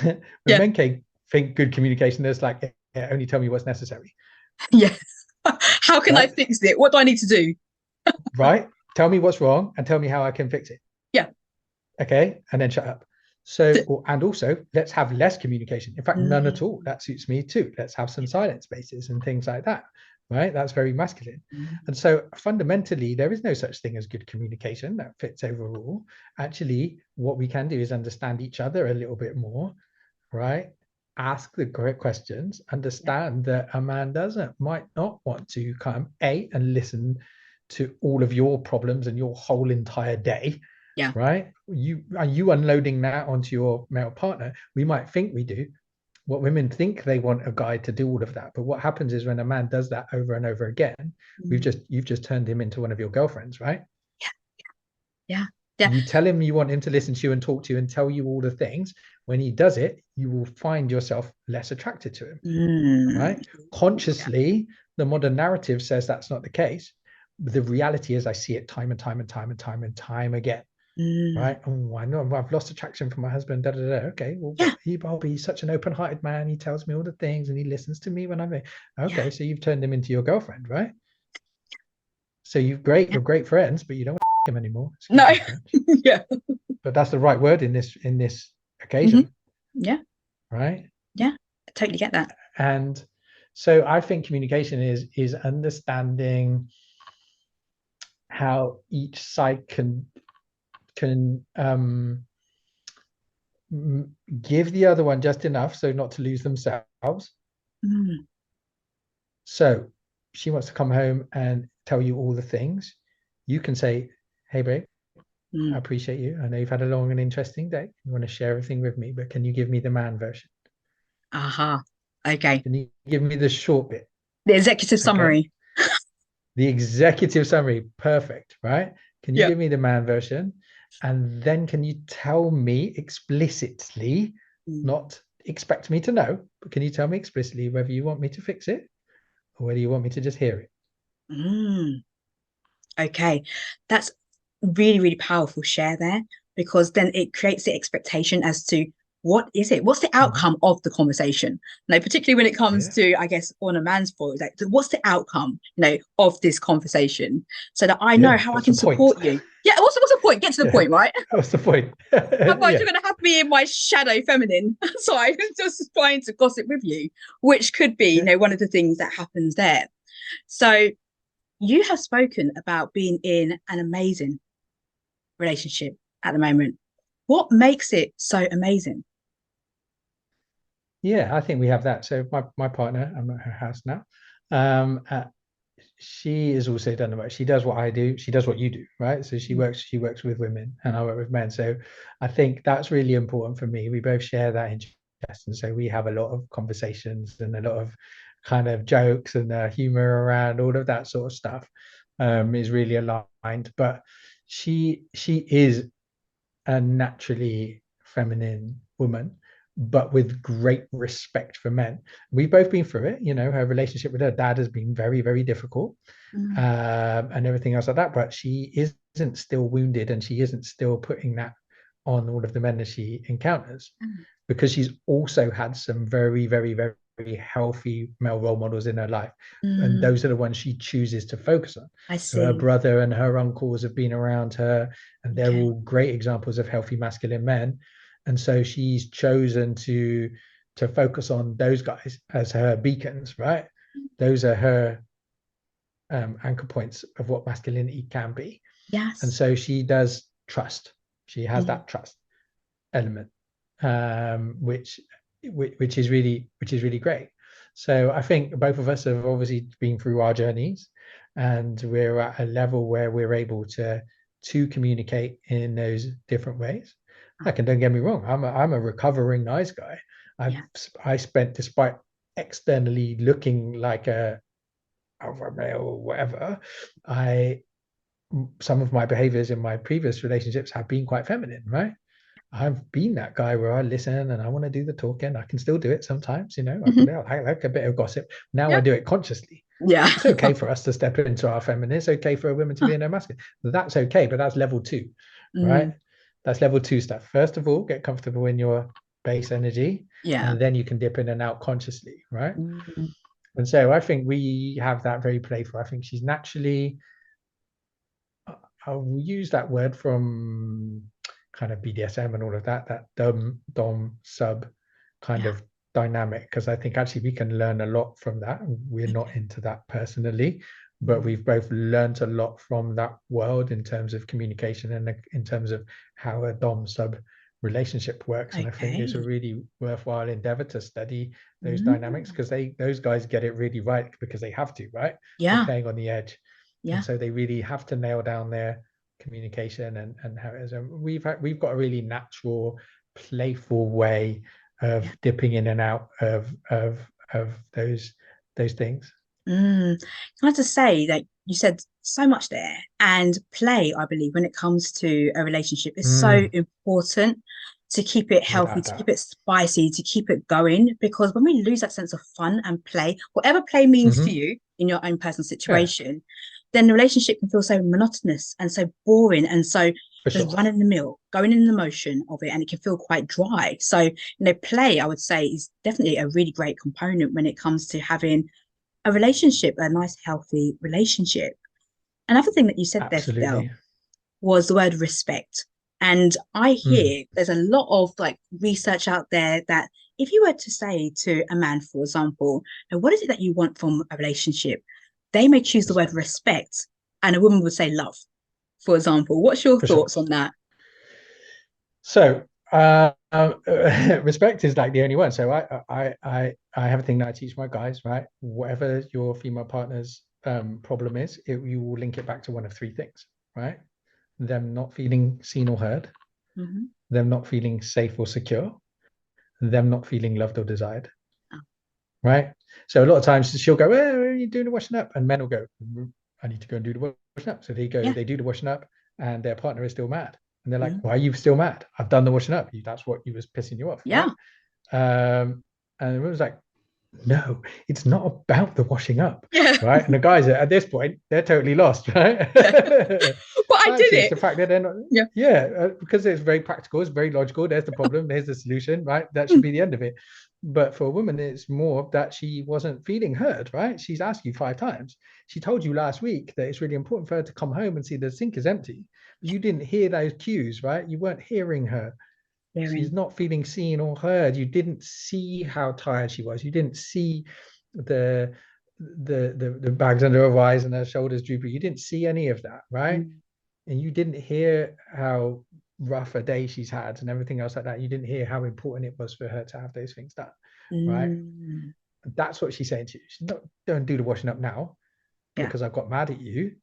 When Yeah. men think good communication, there's like, only tell me what's necessary. Yeah. How can I Right? fix it? What do I need to do? Right? Tell me what's wrong and tell me how I can fix it. Yeah. Okay. And then shut up. So, and also, let's have less communication. In fact, none at all. Mm. That suits me too. Let's have some silent spaces and things like that. Right? That's very masculine. Mm. And so, fundamentally, there is no such thing as good communication that fits overall. Actually, what we can do is understand each other a little bit more, right? Ask the correct questions, understand that a man might not want to come and listen to all of your problems and your whole entire day, Yeah. right? You unloading that onto your male partner. We might think we do, what women think they want a guy to do all of that. But what happens is when a man does that over and over again, you've just turned him into one of your girlfriends, right? Yeah. Yeah. You tell him you want him to listen to you and talk to you and tell you all the things. When he does it, you will find yourself less attracted to him, right? Consciously, the modern narrative says that's not the case. But the reality is I see it time and time and time and time and time again. Right? Oh, I know I've lost attraction for my husband. Da, da, da. Okay, well, but he's such an open-hearted man. He tells me all the things and he listens to me when I'm okay. So you've turned him into your girlfriend, right? So you're great friends, but you don't want him anymore. No. Yeah. But that's the right word in this occasion. Yeah. Right. Yeah. I totally get that. And so I think communication is understanding how each side can give the other one just enough so not to lose themselves. So she wants to come home and tell you all the things. You can say, hey babe, I appreciate you. I know you've had a long and interesting day. You want to share everything with me, but can you give me the man version? Okay. Can you give me the short bit? The executive summary. The executive summary. Perfect, right? Can you give me the man version? And then can you tell me explicitly, not expect me to know, but can you tell me explicitly whether you want me to fix it or whether you want me to just hear it? Okay. That's really, really powerful share there, because then it creates the expectation as to what is it? What's the outcome of the conversation? Now, particularly when it comes to, I guess, on a man's point, like, what's the outcome, of this conversation, so that I know how I can support you. Yeah, what's the point? Get to the point, right? What's the point? Otherwise, you're going to have me in my shadow feminine side, just trying to gossip with you, which could be, one of the things that happens there. So you have spoken about being in an amazing relationship at the moment. What makes it so amazing? Yeah, I think we have that. So my partner, I'm at her house now. She is also done the work. She does what I do. She does what you do, right? So she works with women, and I work with men. So I think that's really important for me. We both share that interest, and so we have a lot of conversations and a lot of kind of jokes and humor around all of that sort of stuff. Is really aligned. But she is a naturally feminine woman, but with great respect for men. We've both been through it. Her relationship with her dad has been very, very difficult, and everything else like that. But she isn't still wounded, and she isn't still putting that on all of the men that she encounters, because she's also had some very, very, very healthy male role models in her life, and those are the ones she chooses to focus on. I see. So her brother and her uncles have been around her, and they're all great examples of healthy masculine men, and so she's chosen to focus on those guys as her beacons, right? Those are her anchor points of what masculinity can be. Yes. And so she does trust. She has that trust element, which is really great. So I think both of us have obviously been through our journeys, and we're at a level where we're able to communicate in those different ways. Like, and don't get me wrong, I'm a recovering nice guy. I spent, despite externally looking like a alpha male or whatever, some of my behaviors in my previous relationships have been quite feminine, right? I've been that guy where I listen and I want to do the talking. I can still do it sometimes, I like a bit of gossip. Now I do it consciously. Yeah. It's okay for us to step into our feminine. It's okay for a woman to be in her masculine. That's okay, but that's level 2, right? That's level 2 stuff. First of all, get comfortable in your base energy, and then you can dip in and out consciously, right? And so I think we have that very playful. I think she's naturally, I'll use that word from kind of BDSM and all of that dom sub kind of dynamic, because I think actually we can learn a lot from that. We're not into that personally, but we've both learned a lot from that world in terms of communication and in terms of how a dom sub relationship works. And I think it's a really worthwhile endeavor to study those dynamics, because those guys get it really right because they have to, right? They're playing on the edge. And so they really have to nail down their communication and how it is. And we've got a really natural, playful way of Yeah. dipping in and out of those things. Can I just say that you said so much there, and play, I believe, when it comes to a relationship, is so Mm, important to keep it healthy, without to that. keep it spicy, to keep it going. Because when we lose that sense of fun and play, whatever play means to Hmm. you in your own personal Yeah, situation, then the relationship can feel so monotonous and so boring and so for just sure. running the mill, going in the motion of it, and it can feel quite dry. So, play, I would say, is definitely a really great component when it comes to having a relationship, a nice, healthy relationship. Another thing that you said there, Fidel, Absolutely. was the word respect. And I Mm, hear there's a lot of like research out there that if you were to say to a man, for example, what is it that you want from a relationship? They may choose the word respect, respect, and a woman would say love, for example. What's your for sure. thoughts on that? So respect is like the only one. So I have a thing that I teach my guys, right? Whatever your female partner's problem is, you will link it back to one of three things, right? Them not feeling seen or heard, Mm-hmm. them not feeling safe or secure, them not feeling loved or desired, Oh, right? So a lot of times she'll go, "Hey, are you doing the washing up?" And men will go, "I need to go and do the washing up." So yeah. they do the washing up, and their partner is still mad. And they're like, Mm, "Why are you still mad? I've done the washing up. That's what you was pissing you off, yeah. right?" And it was like, no, it's not about the washing up, Yeah. right? And the guys at this point, they're totally lost, right? Yeah. But I did Actually, it's it. the fact that they're not, Yeah. yeah, because it's very practical, it's very logical. There's the problem, there's the solution, right? That should Mm, be the end of it. But for a woman, it's more that she wasn't feeling heard, right? She's asked you 5 times. She told you last week that it's really important for her to come home and see the sink is empty. But you didn't hear those cues, right? You weren't hearing her. She's hearing. not feeling seen or heard. You didn't see how tired she was. You didn't see the the bags under her eyes and her shoulders drooping. You didn't see any of that, right? Mm, And you didn't hear how rough a day she's had and everything else like that. You didn't hear how important it was for her to have those things done, right? mm, That's what she's saying to you. She's not, don't do the washing up now yeah. because I got mad at you.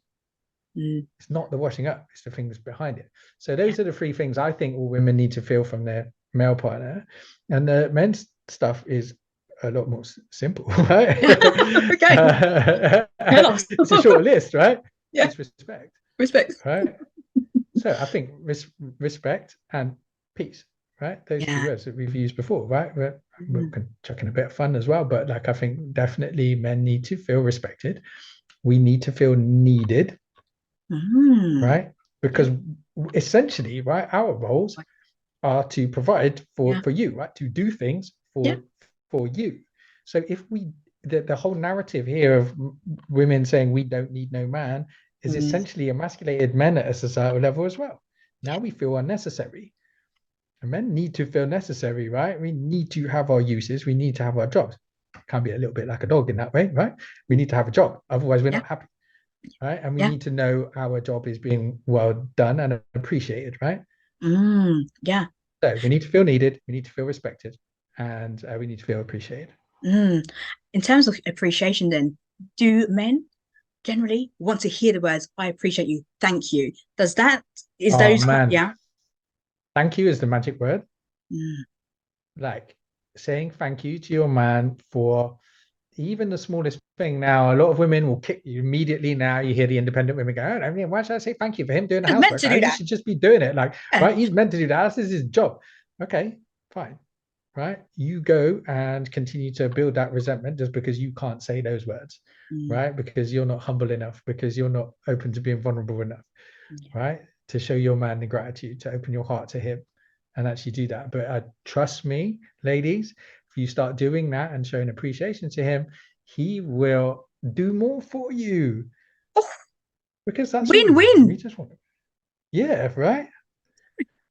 Mm, It's not the washing up, it's the things behind it. So those are the three things I think all women need to feel from their male partner. And the men's stuff is a lot more simple, right? yeah. Okay. Tell us. It's a short list, right? Yeah. It's respect, Respect. right? So I think respect and peace, right? Those two Yeah. words that we've used before, right? We're Mm, chucking a bit of fun as well, but like I think definitely men need to feel respected. We need to feel needed, mm, right? Because essentially, right, our roles are to provide yeah. for you, right? To do things Yeah. for you. So if we the whole narrative here of women saying we don't need no man is Mm, essentially emasculated men at a societal level as well. Now we feel unnecessary. And men need to feel necessary, right? We need to have our uses. We need to have our jobs. Can be a little bit like a dog in that way, right? We need to have a job. Otherwise, we're yeah. not happy, right? And we Yeah. need to know our job is being well done and appreciated, right? Yeah. So we need to feel needed, we need to feel respected, and we need to feel appreciated. Mm. In terms of appreciation, then, do men generally want to hear the words "I appreciate you," "Thank you"? Does that is Oh those man, yeah? thank you is the magic word. Mm, Like saying thank you to your man for even the smallest thing. Now, a lot of women will kick you immediately. Now you hear the independent women go, "Oh, I mean, why should I say thank you for him doing the it's meant housework? to Oh, do you that. should just be doing it." Like, Yeah. right? He's meant to do that. This is his job. Okay, fine. Right? You go and continue to build that resentment just because you can't say those words, Mm, right? Because you're not humble enough, because you're not open to being vulnerable enough, yeah. right? To show your man the gratitude, to open your heart to him and actually do that. But trust me, ladies, if you start doing that and showing appreciation to him, he will do more for you Oh, because that's all we want. We win-win. just want, yeah, right.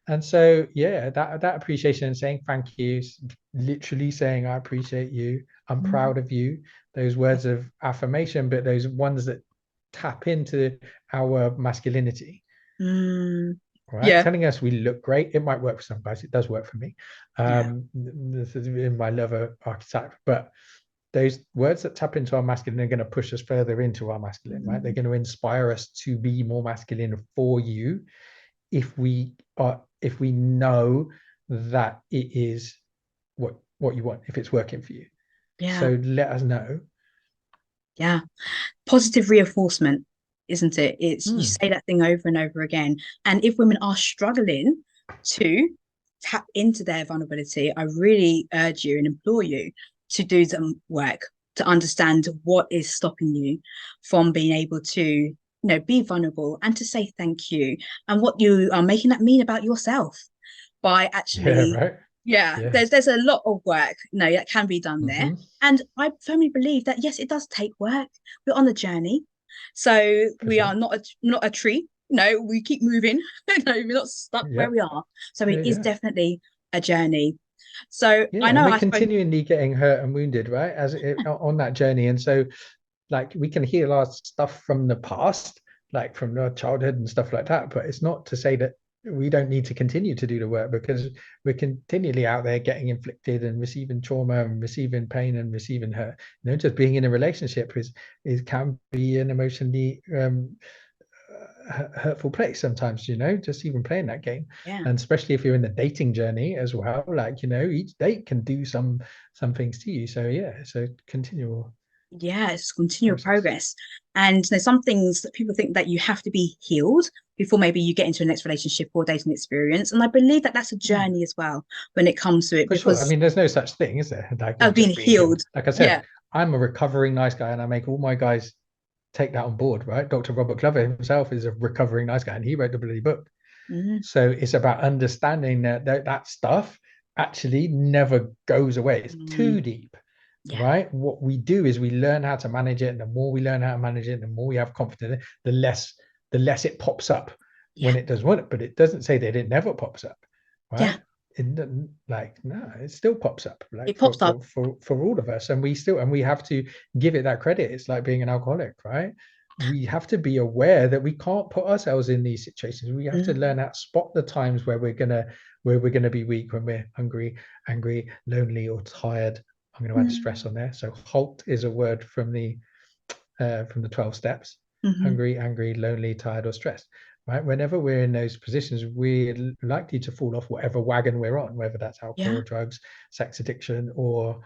And so, yeah, that appreciation and saying thank you, literally saying I appreciate you, I'm Mm, proud of you, those words of affirmation, but those ones that tap into our masculinity, mm, right? yeah. Telling us we look great. It might work for some guys. It does work for me. Yeah. This is in my lover archetype, but those words that tap into our masculine are going to push us further into our masculine, right? They're Mm, going to inspire us to be more masculine for you if we know that it is what you want, if it's working for you. Yeah. So let us know. Yeah. Positive reinforcement, isn't it? It's you Hmm. say that thing over and over again. And if women are struggling to tap into their vulnerability, I really urge you and implore you to do some work to understand what is stopping you from being able to, be vulnerable and to say thank you, and what you are making that mean about yourself by Yeah, actually, right. yeah, Yeah. there's a lot of work, that can be done there. Hmm. And I firmly believe that yes, it does take work. We're on a journey. So For we sure. are not a tree. We keep moving. We're not stuck where Yeah. we are. So Yeah. it is Yeah. definitely a journey. So Yeah. I And know we're I spoke. continually getting hurt and wounded, right? On that journey. And so, like, we can heal our stuff from the past, like from our childhood and stuff like that. But it's not to say that we don't need to continue to do the work, because we're continually out there getting inflicted and receiving trauma and receiving pain and receiving hurt. Just being in a relationship is can be an emotionally hurtful place sometimes, just even playing that game. Yeah. And especially if you're in the dating journey as well, like, each date can do some things to you. So yeah, it's a continual Yeah, it's continual process. progress. And there's some things that people think that you have to be healed before maybe you get into a next relationship or dating experience. And I believe that that's a Hmm. journey as well when it comes to it, For sure. I because mean, there's no such thing, is there? Like, of of being just being healed. healed. Like I Yeah. said, I'm a recovering nice guy, and I make all my guys take that on board, right? Dr. Robert Glover himself is a recovering nice guy, and he wrote the bloody book. Mm, So it's about understanding that stuff actually never goes away. It's mm, too deep, yeah. right? What we do is we learn how to manage it, and the more we learn how to manage it, the more we have confidence, the less it pops up Yeah. when it does want. But it doesn't say that it never pops up, Yeah. right? It doesn't, like, no, it still pops up, like It for pops up. for for for all of us, and we have to give it that credit. It's like being an alcoholic, right? We have to be aware that we can't put ourselves in these situations. We have to Mm, learn how to spot the times where we're gonna be weak, when we're hungry, angry, lonely, or tired. I'm going to add stress mm, on there. So halt is a word from the 12 steps: mhm. hungry, angry, lonely, tired, or stressed. Right? Whenever we're in those positions, we're likely to fall off whatever wagon we're on, whether that's alcohol, Yeah. drugs, sex addiction, or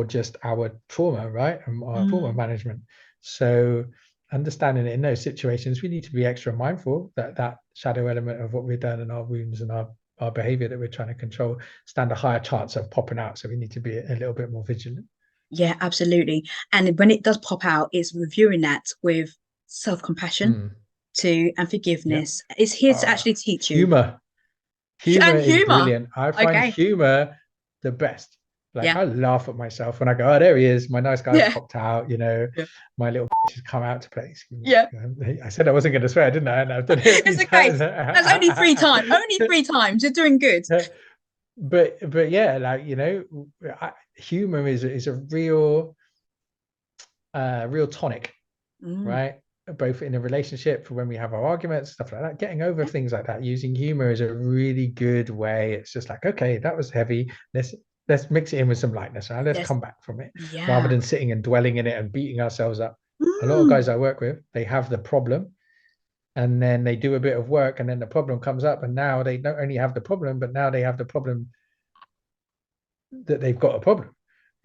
just our trauma, right? And our trauma Mm, management. So understanding it in those situations, we need to be extra mindful that that shadow element of what we've done and our wounds and our behavior that we're trying to control stand a higher chance of popping out. So we need to be a little bit more vigilant. yeah, absolutely. And when it does pop out, it's reviewing that with self-compassion Mm, to and yeah. forgiveness. It's here to actually teach you. Humor. Humor And is humor. brilliant. I find Okay. humor the best. Like, Yeah. I laugh at myself when I go, oh, there he is. My nice guy's Yeah. popped out, Yeah. my little bitch has come out to play. Yeah. I said I wasn't going to swear, didn't I? And I've done it a few It's okay. times. That's only 3 times. Only 3 times. You're doing good. But yeah, like, humor is a real tonic, Mm, right? Both in a relationship, for when we have our arguments, stuff like that. Getting over yeah. things like that using humor is a really good way. It's just like, okay, that was heavy. Let's mix it in with some lightness, right? Let's Yes. come back from it, rather Yeah. than sitting and dwelling in it and beating ourselves up. A lot of Mm, guys I work with, they have the problem, and then they do a bit of work, and then the problem comes up, and now they not only have the problem, but now they have the problem that they've got a problem,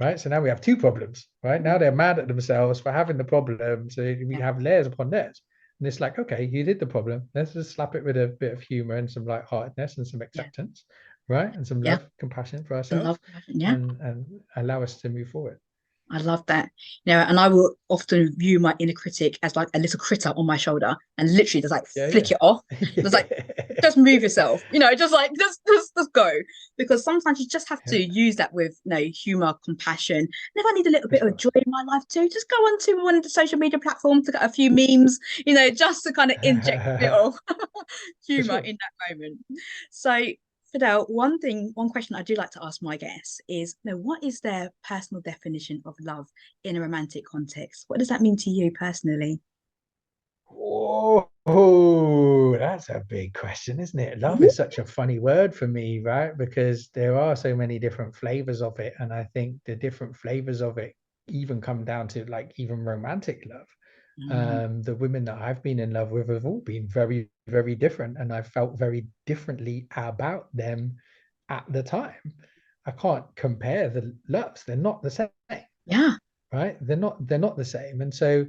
right? So now we have two problems, right? Now they're mad at themselves for having the problem. So we yeah. have layers upon layers. And it's like, okay, you did the problem. Let's just slap it with a bit of humor and some lightheartedness and some Yeah. acceptance, right? And some Yeah. love, compassion for And ourselves, love, compassion. Yeah. and allow us to move forward. I love that. And I will often view my inner critic as like a little critter on my shoulder and literally just like flick Yeah, it off. Just like, yeah. just move yourself, just like, just go. Because sometimes you just have to Yeah, use that with, humor, compassion. And if I need a little for bit of sure. joy in my life too, just go onto one of the social media platforms to get a few memes, just to kind of inject a bit of For humor sure. in that moment. So, Fidel, one question I do like to ask my guests is, what is their personal definition of love in a romantic context? What does that mean to you personally? Oh, that's a big question, isn't it? Love Ooh. is such a funny word for me, right? Because there are so many different flavors of it. And I think the different flavors of it even come down to, like, even romantic love. Mm, The women that I've been in love with have all been very, very different. And I felt very differently about them at the time. I can't compare the loves. They're not the same, Yeah. right? They're not the same. And so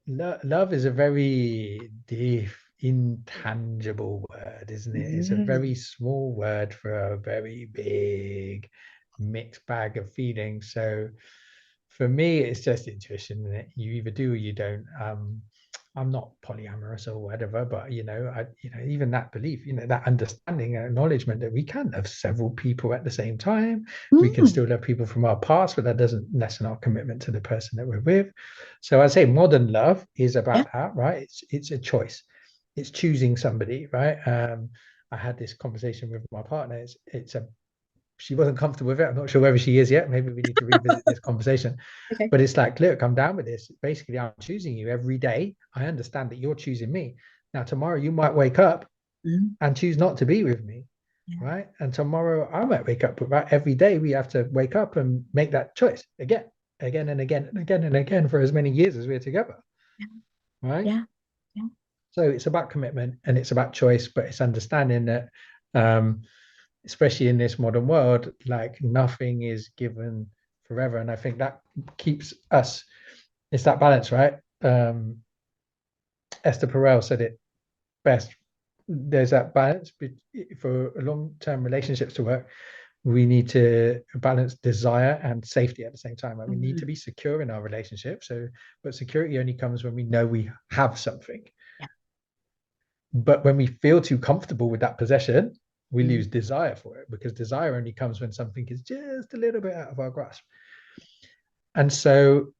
love is a very deep, intangible word, isn't it? It's a very small word for a very big mixed bag of feelings. So for me, it's just intuition, isn't it? You either do or you don't. I'm not polyamorous or whatever, but even that belief, that understanding, acknowledgement that we can love several people at the same time. We can Mm. still love people from our past, but that doesn't lessen our commitment to the person that we're with. So I'd say modern love is Yeah. about that, right? It's a choice. It's choosing somebody, right? I had this conversation with my partner. She wasn't comfortable with it. I'm not sure whether she is yet. Maybe we need to revisit this conversation. Okay. But it's like, look, I'm down with this. Basically, I'm choosing you every day. I understand that you're choosing me. Now, tomorrow you might wake up and choose not to be with me, Yeah. right? And tomorrow I might wake up, but every day we have to wake up and make that choice again and again and again and again for as many years as we're together, Yeah. right? Yeah. Yeah. So it's about commitment and it's about choice, but it's understanding that, especially in this modern world, like nothing is given forever. And I think that keeps us, it's that balance, right? Esther Perel said it best. There's that balance for long-term relationships to work. We need to balance desire and safety at the same time. Like we need to be secure in our relationship. But security only comes when we know we have something. Yeah. But when we feel too comfortable with that possession, we lose desire for it, because desire only comes when something is just a little bit out of our grasp. And so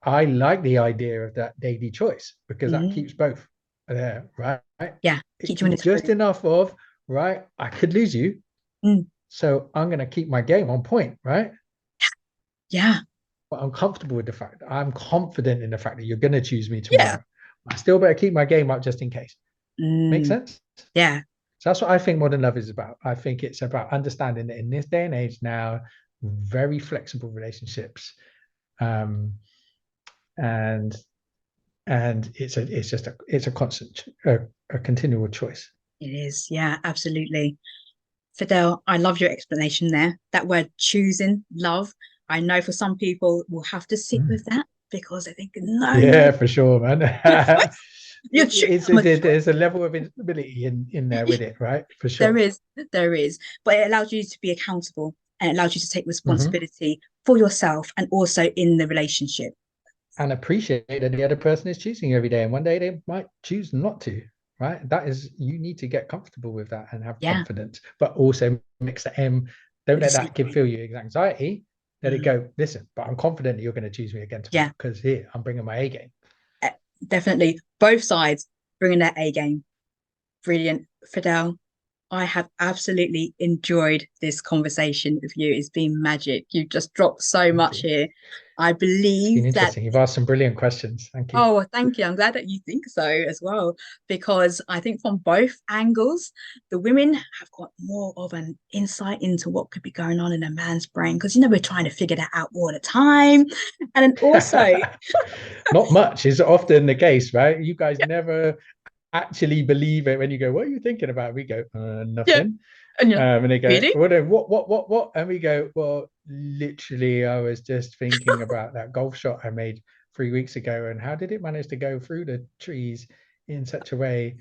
I like the idea of that daily choice, because that keeps both there, right? Yeah. Keep you in this Just group. enough of, right, I could lose you. So I'm going to keep my game on point, right? Yeah. But I'm comfortable with the fact that I'm confident in the fact that you're going to choose me Yeah. tomorrow. I still better keep my game up just in case. Make sense? Yeah. So that's what I think modern love is about. I think it's about understanding that in this day and age now, very flexible relationships, um, and it's a constant, a continual choice. It is. Yeah, absolutely. Fidel, I love your explanation there. That word choosing, love. I know for some people will have to sit with that because they think, no, Yeah, for sure, man. you're I'm a choice. There's a level of instability in there with it, right? For There sure. is, there is, but it allows you to be accountable and it allows you to take Mm-hmm. responsibility for yourself and also in the relationship. And appreciate that the other person is choosing you every day, and one day they might choose not to, right? That is, you need to get comfortable with that and have Yeah, confidence, but also mix the M. Don't with a let that sleep. give feel you anxiety. Let it Mm. go. Listen, but I'm confident that you're going to choose me again tomorrow, Yeah, because here I'm bringing my A game. definitely. Both sides bringing their A game. Brilliant. Fidel, I have absolutely enjoyed this conversation with you. It's been magic. You've just dropped so Thank much you. here. I It's believe been that. interesting. You've asked some brilliant questions. Thank you. Oh, thank you. I'm glad that you think so as well, because I think from both angles, the women have got more of an insight into what could be going on in a man's brain, because, we're trying to figure that out all the time. And then also, Not much is often the case, right? You guys yeah, never actually believe it when you go, "What are you thinking about?" We go, yeah. "Nothing." And you're like, And they go, really? "Well, then, what?" And we go, "Well, literally, I was just thinking about that golf shot I made 3 weeks ago, and how did it manage to go through the trees in such a way?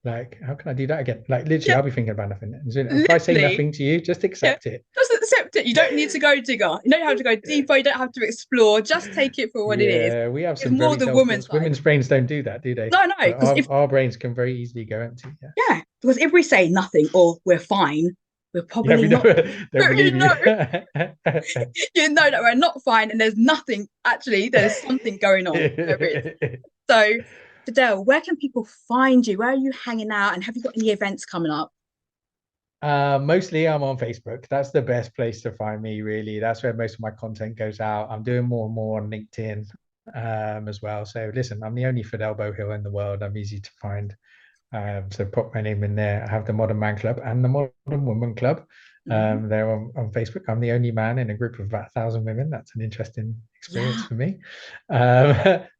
Like, how can I do that again?" Like, literally, Yeah, I'll be thinking about nothing. And so, if I say literally. nothing to you, just Yeah. accept it. Just accept it. You don't need to go digger. You don't have to go deeper. You don't have to explore. Just take it for what it is. Yeah, we have It's some more very the woman's self-conscious. side. Women's brains don't do that, do they? No, no, But because our brains can very easily go empty. Yeah. yeah, because if we say nothing or we're fine, we're Yeah, we probably not. don't you believe you. know, you know that we're not fine, and there's nothing. Actually, there's something going on. There is. So, Fidel, where can people find you? Where are you hanging out? And have you got any events coming up? Mostly I'm on Facebook. That's the best place to find me, really. That's where most of my content goes out. I'm doing more and more on LinkedIn, as well. So listen, I'm the only Fidel Beauhill in the world. I'm easy to find. So put my name in there. I have the Modern Man Club and the Modern Woman Club. Mhm. They're on Facebook. I'm the only man in a group of about 1,000 women. That's an interesting experience Yeah, for me.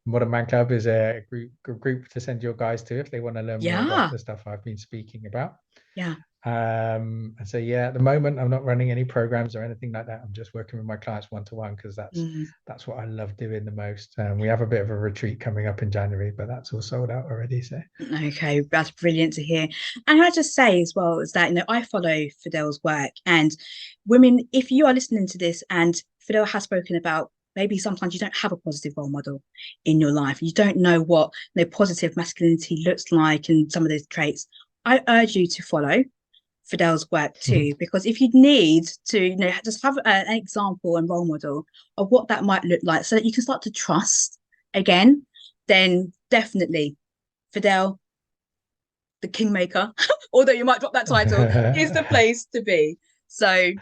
Modern Man Club is a group to send your guys to if they want to learn more about yeah, the stuff I've been speaking about. yeah. And so, yeah, at the moment, I'm not running any programs or anything like that. I'm just working with my clients one-to-one because that's what I love doing the most. We have a bit of a retreat coming up in January, but that's all sold out already. So, Okay, that's brilliant to hear. And I just say as well is that, I follow Fidel's work, and women, if you are listening to this and Fidel has spoken about maybe sometimes you don't have a positive role model in your life, you don't know what positive masculinity looks like and some of those traits, I urge you to follow Fidel's work too, because if you need to, just have an example and role model of what that might look like so that you can start to trust again, then definitely Fidel, the Kingmaker, although you might drop that title, is the place to be. So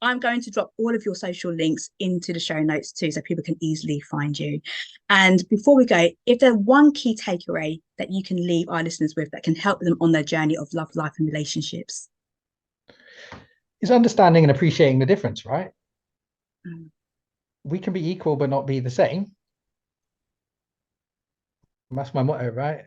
I'm going to drop all of your social links into the show notes too, so people can easily find you. And before we go, if there's one key takeaway that you can leave our listeners with that can help them on their journey of love, life, and relationships, is understanding and appreciating the difference, right? We can be equal but not be the same. That's my motto, right?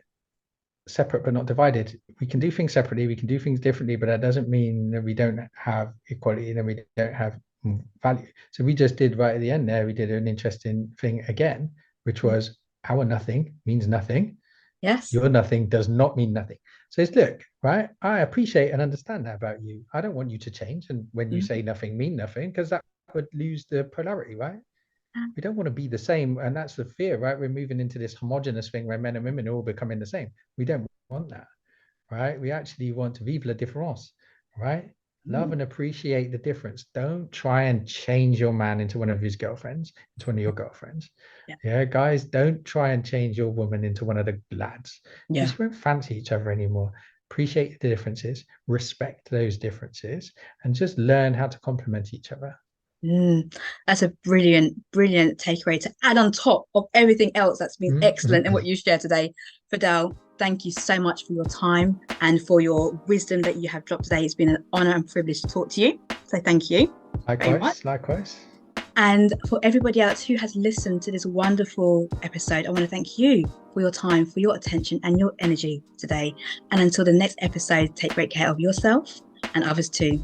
Separate but not divided. We can do things separately, we can do things differently, but that doesn't mean that we don't have equality and we don't have value. So we just did right at the end there, we did an interesting thing again, which was our nothing means nothing. Yes. Your nothing does not mean nothing. So it's, look, right, I appreciate and understand that about you. I don't want you to change. And when you say nothing mean nothing, because that would lose the polarity, right? We don't want to be the same. And that's the fear, right? We're moving into this homogenous thing where men and women are all becoming the same. We don't want that, right? We actually want to vive la différence, right? Love and appreciate the difference. Don't try and change your man into one of his girlfriends, into one of your girlfriends. Yeah, guys, don't try and change your woman into one of the lads. You just won't fancy each other anymore. Appreciate the differences, respect those differences, and just learn how to complement each other. That's a brilliant takeaway to add on top of everything else that's been excellent in what you shared today. Fidel, thank you so much for your time and for your wisdom that you have dropped today. It's been an honor and privilege to talk to you. So thank you. Likewise. And for everybody else who has listened to this wonderful episode, I want to thank you for your time, for your attention and your energy today. And until the next episode, take great care of yourself and others too.